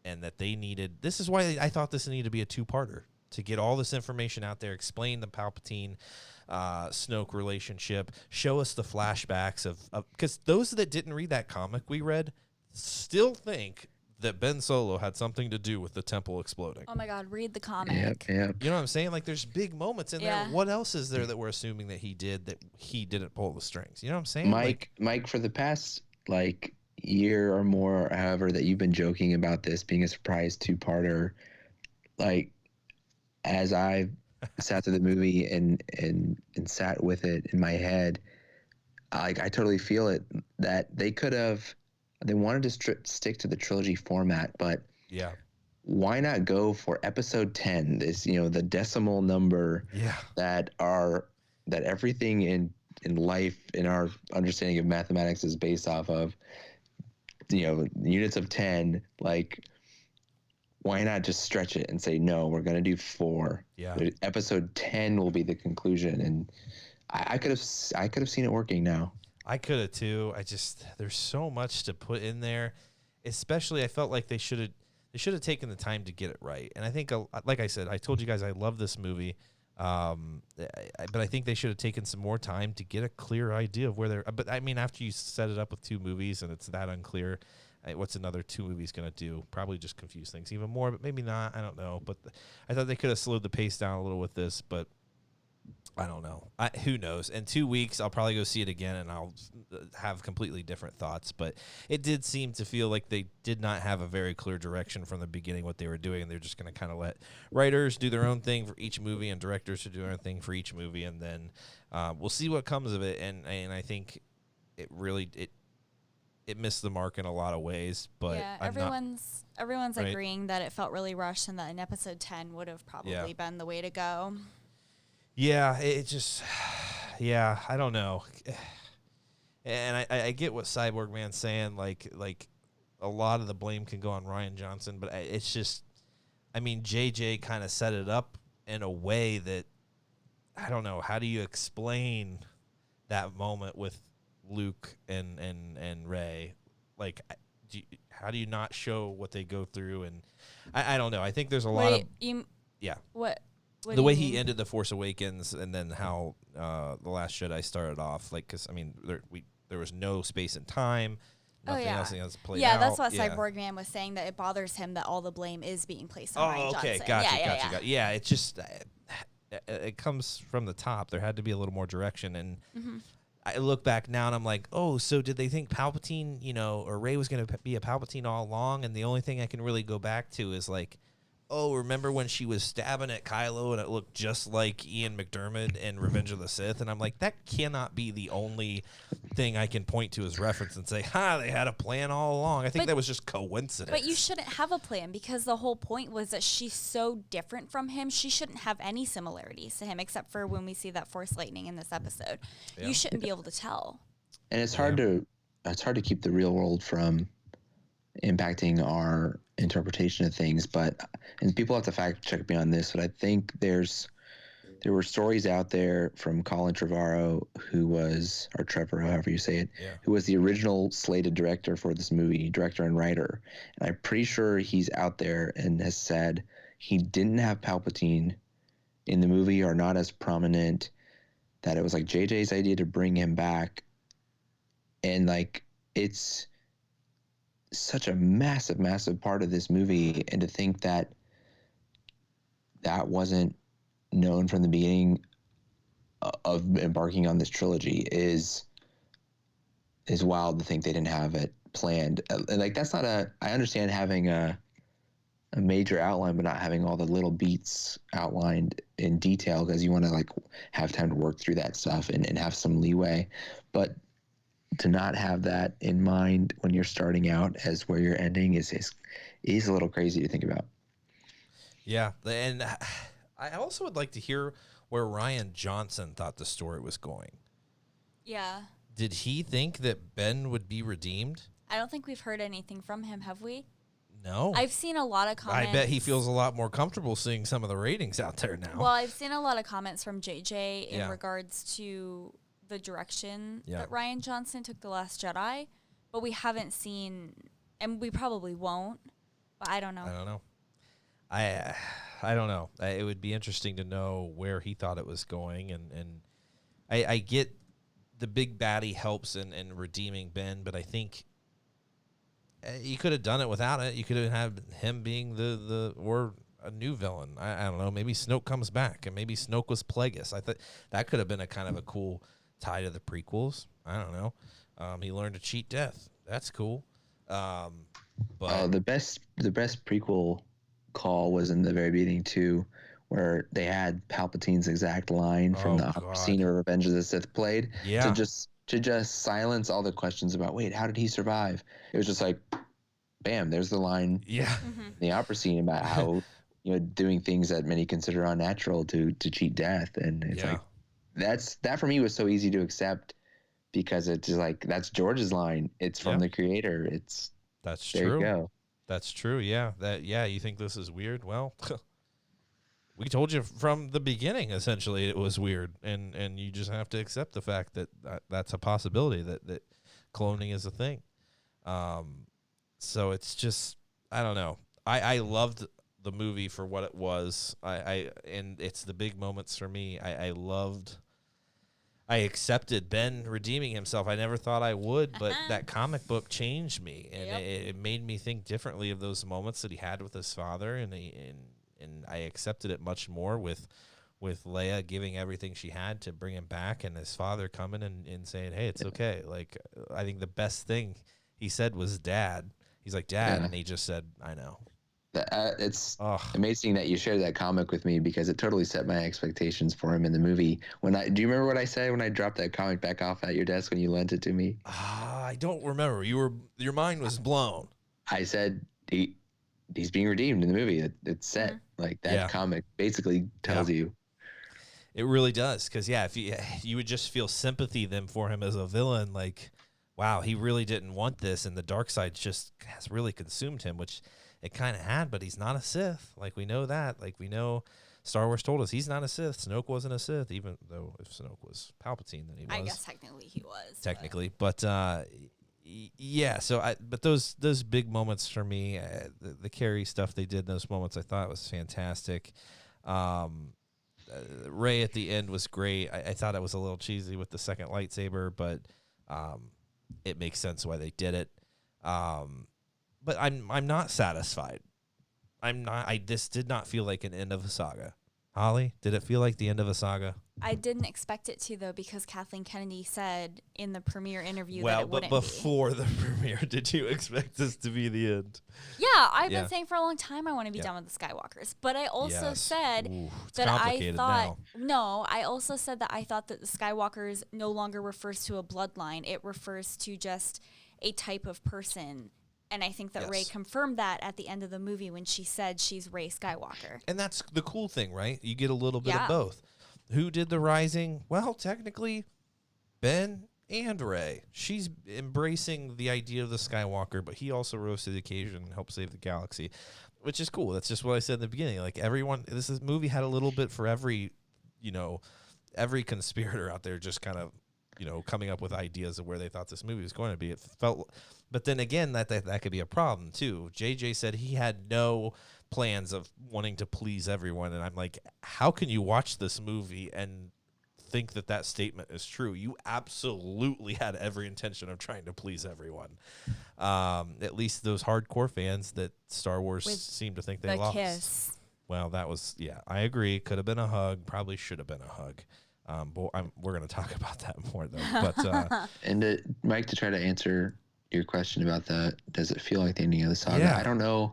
and that they needed. This is why I thought this needed to be a 2-parter to get all this information out there, explain the Palpatine Snoke relationship, show us the flashbacks of because those that didn't read that comic we read still think that Ben Solo had something to do with the temple exploding. Oh my God, read the comic. Yep. You know what I'm saying? Like, there's big moments in there. What else is there that we're assuming that he did that he didn't pull the strings? You know what I'm saying? Mike, for the past like year or more, however, that you've been joking about this being a surprise 2-parter, like as I sat through the movie and sat with it in my head, I totally feel it that they wanted to stick to the trilogy format, but yeah, why not go for episode 10? This, the decimal number that everything in life, in our understanding of mathematics, is based off of, units of 10. Like, why not just stretch it and say, no, we're going to do 4. Yeah. Episode 10 will be the conclusion. And I could have seen it working now. I could have too. There's so much to put in there. Especially, I felt like they should have taken the time to get it right. And I think, like I said, I told you guys I love this movie. But I think they should have taken some more time to get a clear idea of where they're. But I mean, after you set it up with 2 movies and it's that unclear, what's another 2 movies going to do? Probably just confuse things even more, but maybe not. I don't know. But I thought they could have slowed the pace down a little with this, but I don't know. Who knows? In 2 weeks, I'll probably go see it again, and I'll have completely different thoughts. But it did seem to feel like they did not have a very clear direction from the beginning what they were doing, and they're just going to kind of let writers do their own thing for each movie and directors to do their own thing for each movie, and then we'll see what comes of it. And I think it really it missed the mark in a lot of ways. But yeah, everyone's right? agreeing that it felt really rushed, and that an episode 10 would have probably been the way to go. Yeah, it just, I don't know. And I get what Cyborg Man's saying, like a lot of the blame can go on Rian Johnson, but it's just, I mean, JJ kind of set it up in a way that, I don't know, how do you explain that moment with Luke and Rey? Like, how do you not show what they go through? And I don't know. I think there's a lot of... What the way he ended The Force Awakens, and then how The Last Jedi started off, like, because I mean, there was no space and time, nothing else played out. Yeah, that's what Cyborg Man was saying, that it bothers him that all the blame is being placed on Rian Johnson. Gotcha. Yeah, it just it comes from the top. There had to be a little more direction, and I look back now and I'm like, oh, so did they think Palpatine, or Rey was going to be a Palpatine all along? And the only thing I can really go back to is like, oh, remember when she was stabbing at Kylo and it looked just like Ian McDiarmid in Revenge of the Sith? And I'm like, that cannot be the only thing I can point to as reference and say, they had a plan all along. I think that was just coincidence. But you shouldn't have a plan, because the whole point was that she's so different from him. She shouldn't have any similarities to him, except for when we see that Force lightning in this episode. Yeah. You shouldn't be able to tell. And it's hard to keep the real world from impacting our interpretation of things, and people have to fact check me on this, but I think there were stories out there from Colin Trevorrow, or Trevor, however you say it, who was the original slated director for this movie, director and writer. And I'm pretty sure he's out there and has said he didn't have Palpatine in the movie, or not as prominent, that it was like JJ's idea to bring him back. And like, it's such a massive part of this movie, and to think that wasn't known from the beginning of embarking on this trilogy is wild. To think they didn't have it planned. And like, that's not I understand having a major outline, but not having all the little beats outlined in detail, because you want to like have time to work through that stuff and have some leeway. But to not have that in mind when you're starting out as where you're ending is a little crazy to think about. Yeah, and I also would like to hear where Rian Johnson thought the story was going. Yeah. Did he think that Ben would be redeemed? I don't think we've heard anything from him, have we? No. I've seen a lot of comments. I bet he feels a lot more comfortable seeing some of the ratings out there now. Well, I've seen a lot of comments from JJ in regards to the direction that Rian Johnson took The Last Jedi, but we haven't seen, and we probably won't. But I don't know. I don't know. I don't know. It would be interesting to know where he thought it was going, and I get the big baddie helps in redeeming Ben, but I think you could have done it without it. You could have had him being the or a new villain. I don't know. Maybe Snoke comes back, and maybe Snoke was Plagueis. I thought that could have been a kind of a cool tie to the prequels. I don't know. He learned to cheat death. That's cool. But the best prequel call was in the very beginning too, where they had Palpatine's exact line from the opera scene of Revenge of the Sith played to just silence all the questions about, wait, how did he survive? It was just like, bam, there's the line. Yeah. In the opera scene about how doing things that many consider unnatural to cheat death, and it's like that for me was so easy to accept because it's just like that's George's line. It's from the creator. That's there true. You go. That's true. Yeah. You think this is weird? Well, we told you from the beginning, essentially, it was weird. And you just have to accept the fact that that's a possibility, that cloning is a thing. So it's just, I don't know. I loved the movie for what it was. And it's the big moments for me. I accepted Ben redeeming himself. I never thought I would, but that comic book changed me, and it made me think differently of those moments that he had with his father, and I accepted it much more with Leia giving everything she had to bring him back, and his father coming and saying, "Hey, it's okay." Like, I think the best thing he said was "Dad." He's like, "Dad," and he just said, "I know." It's amazing that you shared that comic with me because it totally set my expectations for him in the movie. Do you remember what I said when I dropped that comic back off at your desk when you lent it to me? I don't remember. Your mind was blown. I said he's being redeemed in the movie. It's set like that. Comic basically tells you. It really does, because if you would just feel sympathy then for him as a villain, like, wow, he really didn't want this, and the dark side just has really consumed him, which it kind of had, but he's not a Sith. Like, we know that. Like, we know Star Wars told us he's not a Sith. Snoke wasn't a Sith, even though if Snoke was Palpatine, then he was. I guess technically he was. Technically. But but those big moments for me, the Carrie stuff they did in those moments, I thought was fantastic. Rey at the end was great. I thought it was a little cheesy with the second lightsaber, but it makes sense why they did it. But I'm not satisfied. This did not feel like an end of a saga. Holly, did it feel like the end of a saga? I didn't expect it to, though, because Kathleen Kennedy said in the premiere interview that it wouldn't be. Well, but before the premiere, did you expect this to be the end? Yeah, I've been saying for a long time I want to be done with the Skywalkers. But I also said that I thought... No, I also said that I thought that the Skywalkers no longer refers to a bloodline. It refers to just a type of person. And I think that Rey confirmed that at the end of the movie when she said she's Rey Skywalker. And that's the cool thing, right? You get a little bit of both. Who did the rising? Well, technically, Ben and Rey. She's embracing the idea of the Skywalker, but he also rose to the occasion and helped save the galaxy, which is cool. That's just what I said in the beginning. Like, everyone, this movie had a little bit for every conspirator out there just kind of, coming up with ideas of where they thought this movie was going to be. It felt, but then again, that could be a problem too. JJ said he had no plans of wanting to please everyone, and I'm like, how can you watch this movie and think that statement is true? You absolutely had every intention of trying to please everyone. At least those hardcore fans that Star Wars seem to think they lost. Kiss. Well, that was, I agree. Could have been a hug. Probably should have been a hug. But we're going to talk about that more, though. But and Mike, to try to answer your question about that, does it feel like the ending of the saga? Yeah. I don't know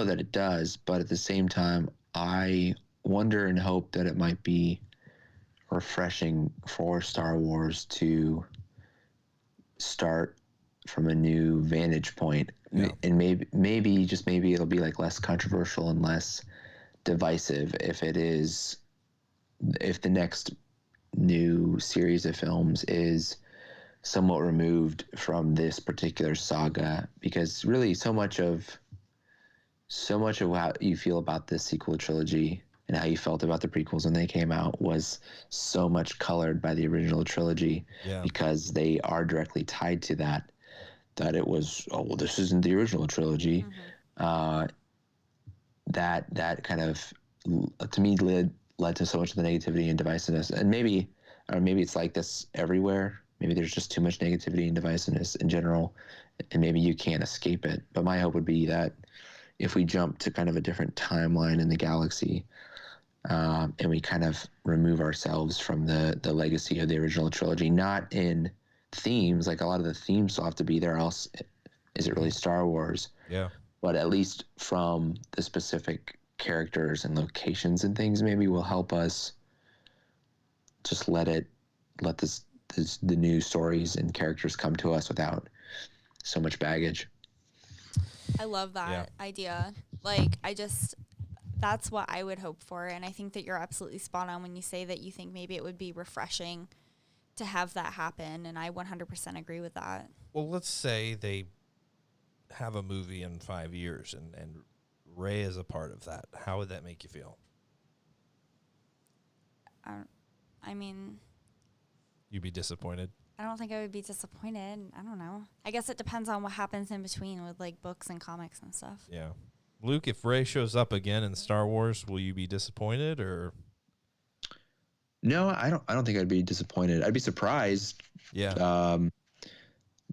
that it does, but at the same time, I wonder and hope that it might be refreshing for Star Wars to start from a new vantage point, and maybe it'll be like less controversial and less divisive if the next new series of films is somewhat removed from this particular saga, because really so much of how you feel about this sequel trilogy and how you felt about the prequels when they came out was so much colored by the original trilogy, because they are directly tied to that. that it was, oh, well, this isn't the original trilogy. Mm-hmm. That kind of, to me, led to so much of the negativity and divisiveness. And maybe it's like this everywhere. Maybe there's just too much negativity and divisiveness in general, and maybe you can't escape it. But my hope would be that if we jump to kind of a different timeline in the galaxy, and we kind of remove ourselves from the legacy of the original trilogy, not in themes, like a lot of the themes still have to be there, else is it really Star Wars? Yeah. But at least from the specific characters and locations and things, maybe will help us just let the new stories and characters come to us without so much baggage. I love that idea. Like, that's what I would hope for. And I think that you're absolutely spot on when you say that you think maybe it would be refreshing to have that happen. And I 100% agree with that. Well, let's say they have a movie in 5 years and Rey is a part of that. How would that make you feel? I mean, you'd be disappointed? I don't think I would be disappointed. I don't know. I guess it depends on what happens in between with like books and comics and stuff. Yeah. Luke, if Rey shows up again in Star Wars, will you be disappointed or? No, I don't think I'd be disappointed. I'd be surprised. Yeah.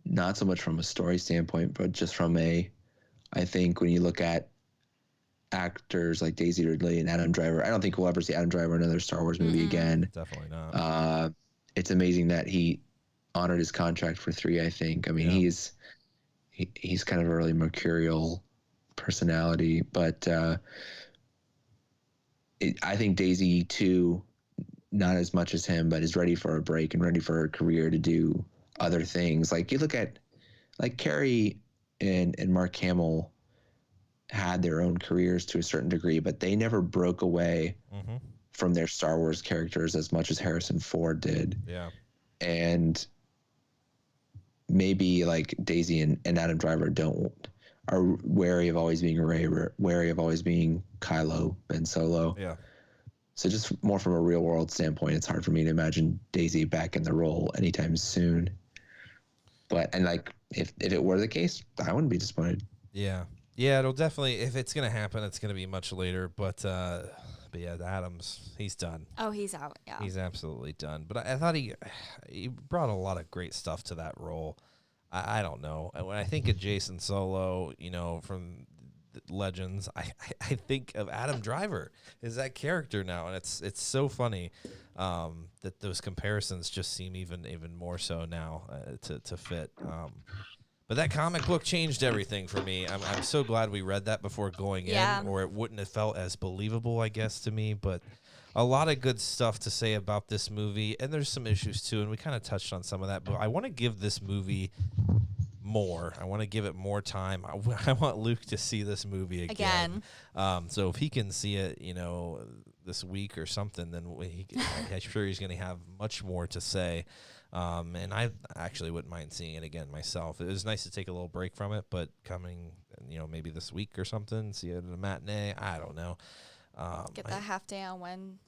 Not so much from a story standpoint, but just from I think when you look at actors like Daisy Ridley and Adam Driver, I don't think we'll ever see Adam Driver in another Star Wars movie again. Definitely not. It's amazing that he honored his contract for 3, I think. I mean, he's kind of a really mercurial personality, but I think Daisy too, not as much as him, but is ready for a break and ready for her career to do other things. Like you look at like Carrie and Mark Hamill had their own careers to a certain degree, but they never broke away from their Star Wars characters as much as Harrison Ford did. Yeah. And maybe like Daisy and Adam Driver are wary of always being Rey, wary of always being Kylo and Solo. Yeah. So just more from a real world standpoint, it's hard for me to imagine Daisy back in the role anytime soon. And like if it were the case, I wouldn't be disappointed. Yeah. Yeah, it'll definitely, if it's going to happen, it's going to be much later. But yeah, Adams, he's done. Oh, he's out. Yeah. He's absolutely done. But I thought he brought a lot of great stuff to that role. I don't know. When I think of Jason Solo, from Legends, I think of Adam Driver as that character now, and it's so funny that those comparisons just seem even more so now to fit. But that comic book changed everything for me. I'm so glad we read that before going in, or it wouldn't have felt as believable, I guess, to me. But a lot of good stuff to say about this movie, and there's some issues too, and we kind of touched on some of that. But I want to give this movie more. I want to give it more time. I want Luke to see this movie again. So if he can see it, this week or something, then I'm sure he's going to have much more to say. And I actually wouldn't mind seeing it again myself. It was nice to take a little break from it, but coming, maybe this week or something, see it at a matinee. I don't know. Get that half day on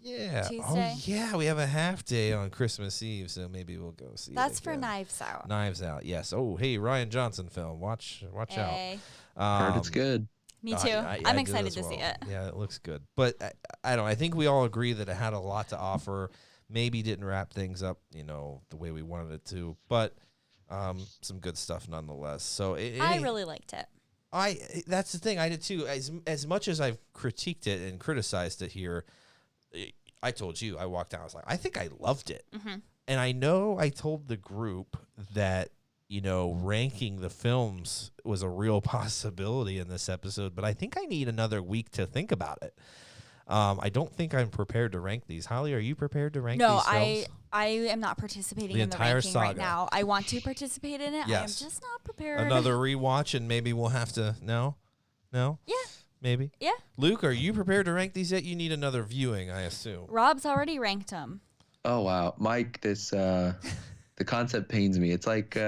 Tuesday. Oh yeah, we have a half day on Christmas Eve, so maybe we'll go see. That's for Knives Out. Knives Out, yes. Oh, hey, Ryan Johnson film. Watch hey. out. Heard it's good. Me too. I'm excited to see it. Yeah, it looks good. But I think we all agree that it had a lot to offer. Maybe didn't wrap things up, the way we wanted it to, but some good stuff nonetheless. So I really liked it. That's the thing. I did too. As much as I've critiqued it and criticized it here, I told you, I walked out. I was like, I think I loved it. Mm-hmm. And I know I told the group that, ranking the films was a real possibility in this episode, but I think I need another week to think about it. I don't think I'm prepared to rank these. Holly, are you prepared to rank these films? No, I am not participating in the ranking saga right now. I want to participate in it. Yes. I am just not prepared. Another rewatch, and maybe we'll have to. No? Yeah. Maybe? Yeah. Luke, are you prepared to rank these yet? You need another viewing, I assume. Rob's already ranked them. Oh, wow. Mike, the concept pains me. It's like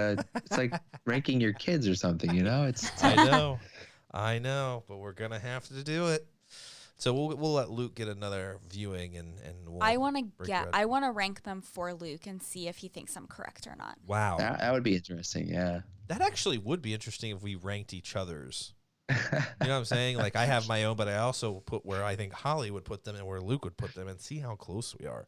ranking your kids or something, It's I know, but we're going to have to do it. So we'll let Luke get another viewing, and we'll I want to rank them for Luke and see if he thinks I'm correct or not. Wow, that would be interesting. Yeah, that actually would be interesting if we ranked each other's. You know what I'm saying? Like, I have my own, but I also put where I think Holly would put them and where Luke would put them, and see how close we are.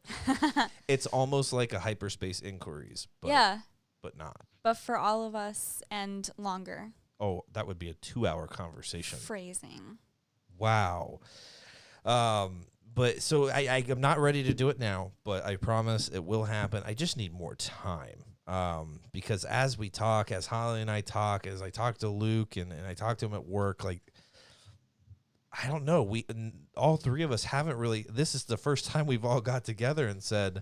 It's almost like a Hyperspace Inquiries, but but not. But for all of us and longer. Oh, that would be a 2-hour conversation. Phrasing. Wow. But so I'm not ready to do it now, but I promise it will happen. I just need more time. Because as we talk, as Holly and I talk, as I talk to Luke and I talk to him at work, like, I don't know. All three of us haven't really, this is the first time we've all got together and said,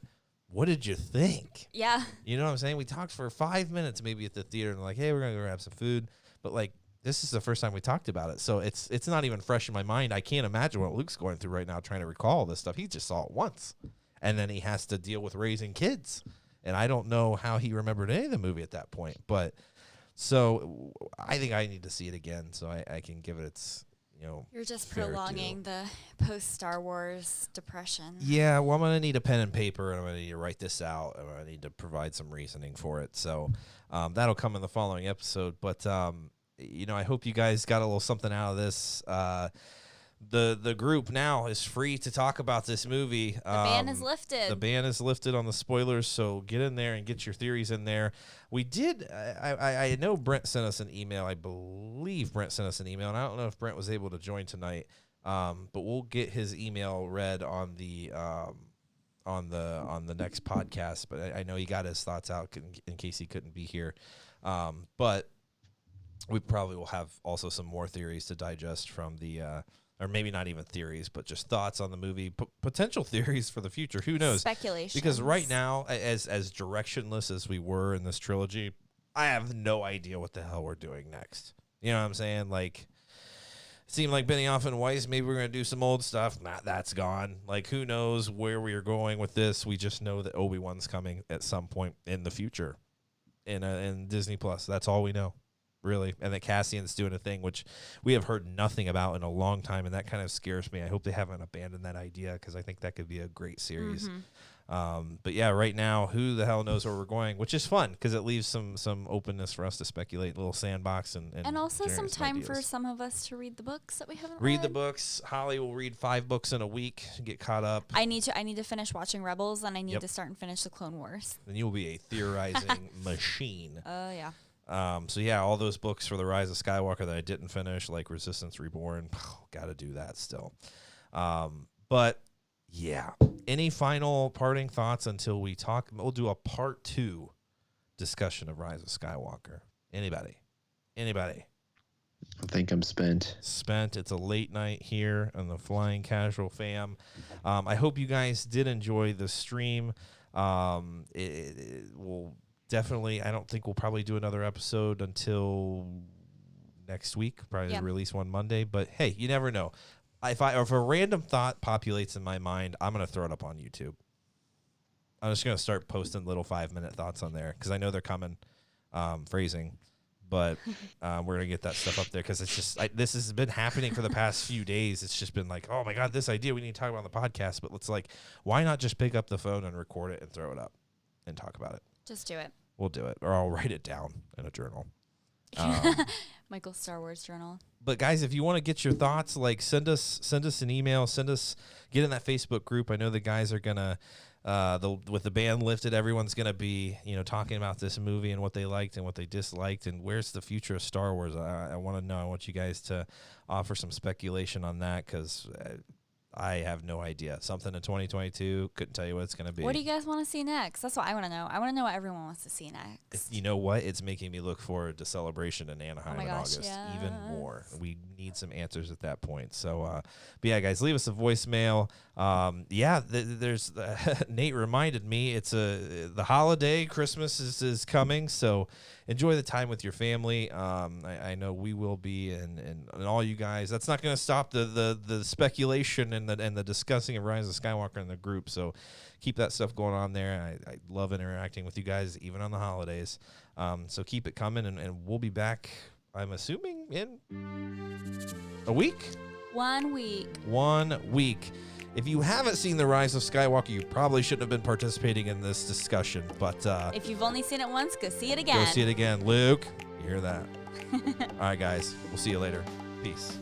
what did you think? Yeah. You know what I'm saying? We talked for 5 minutes maybe at the theater and like, hey, we're going to go grab some food. But like, this is the first time we talked about it. So it's not even fresh in my mind. I can't imagine what Luke's going through right now trying to recall this stuff. He just saw it once. And then he has to deal with raising kids. And I don't know how he remembered any of the movie at that point. But so I think I need to see it again so I can give it its, You're just prolonging the post-Star Wars depression. Yeah, well, I'm going to need a pen and paper, and I'm going to need to write this out. I'm going to need to provide some reasoning for it. So that'll come in the following episode. But, I hope you guys got a little something out of this. The group now is free to talk about this movie. The ban is lifted. The ban is lifted on the spoilers, so get in there and get your theories in there. We did. I know Brent sent us an email. I believe Brent sent us an email, and I don't know if Brent was able to join tonight. But we'll get his email read on the next podcast. But I know he got his thoughts out in case he couldn't be here. But we probably will have also some more theories to digest from the. Or maybe not even theories, but just thoughts on the movie, potential theories for the future. Who knows? Speculation. Because right now, as directionless as we were in this trilogy, I have no idea what the hell we're doing next. You know what I'm saying? Like, it seemed like Benioff and Weiss, maybe we're going to do some old stuff. Nah, that's gone. Like, who knows where we are going with this? We just know that Obi-Wan's coming at some point in the future in Disney Plus. That's all we know. Really, and that Cassian's doing a thing which we have heard nothing about in a long time, and that kind of scares me. I hope they haven't abandoned that idea because I think that could be a great series. But yeah, right now, who the hell knows where we're going, which is fun because it leaves some openness for us to speculate, a little sandbox, and also some time ideas. for some of us to read the books that we haven't read the books. Holly will read 5 books in a week to get caught up. I need to finish watching Rebels, and I need to start and finish the Clone Wars. Then you will be a theorizing machine. Yeah. So yeah, all those books for the Rise of Skywalker that I didn't finish, like Resistance Reborn, got to do that still. But yeah, any final parting thoughts until we talk? We'll do a part 2 discussion of Rise of Skywalker. Anybody? I think I'm spent. It's a late night here on the Flying Casual fam. I hope you guys did enjoy the stream. It will definitely, I don't think we'll probably do another episode until next week. Probably release one Monday. But hey, you never know. If a random thought populates in my mind, I'm going to throw it up on YouTube. I'm just going to start posting little 5-minute thoughts on there because I know they're coming, phrasing. But we're going to get that stuff up there because it's just, this has been happening for the past few days. It's just been like, oh my God, this idea we need to talk about on the podcast. But it's like, why not just pick up the phone and record it and throw it up and talk about it? Just do it. We'll do it, or I'll write it down in a journal. Michael's Star Wars journal. But guys, if you want to get your thoughts, like send us an email, get in that Facebook group. I know the guys are gonna, with the ban lifted, everyone's gonna be talking about this movie and what they liked and what they disliked and where's the future of Star Wars. I want to know. I want you guys to offer some speculation on that because I have no idea. Something in 2022. Couldn't tell you what it's going to be. What do you guys want to see next? That's what I want to know. I want to know what everyone wants to see next. You know what? It's making me look forward to Celebration in Anaheim in August even more. We need some answers at that point. So, but yeah, guys, leave us a voicemail. There's Nate reminded me it's the holiday. Christmas is coming, so enjoy the time with your family. I know we will be, and all you guys. That's not going to stop the speculation and the discussing of Rise of Skywalker in the group. So keep that stuff going on there. I love interacting with you guys, even on the holidays. So keep it coming, and we'll be back, I'm assuming, in a week. 1 week. 1 week. If you haven't seen The Rise of Skywalker, you probably shouldn't have been participating in this discussion. But if you've only seen it once, go see it again. Go see it again. Luke, you hear that? All right, guys. We'll see you later. Peace.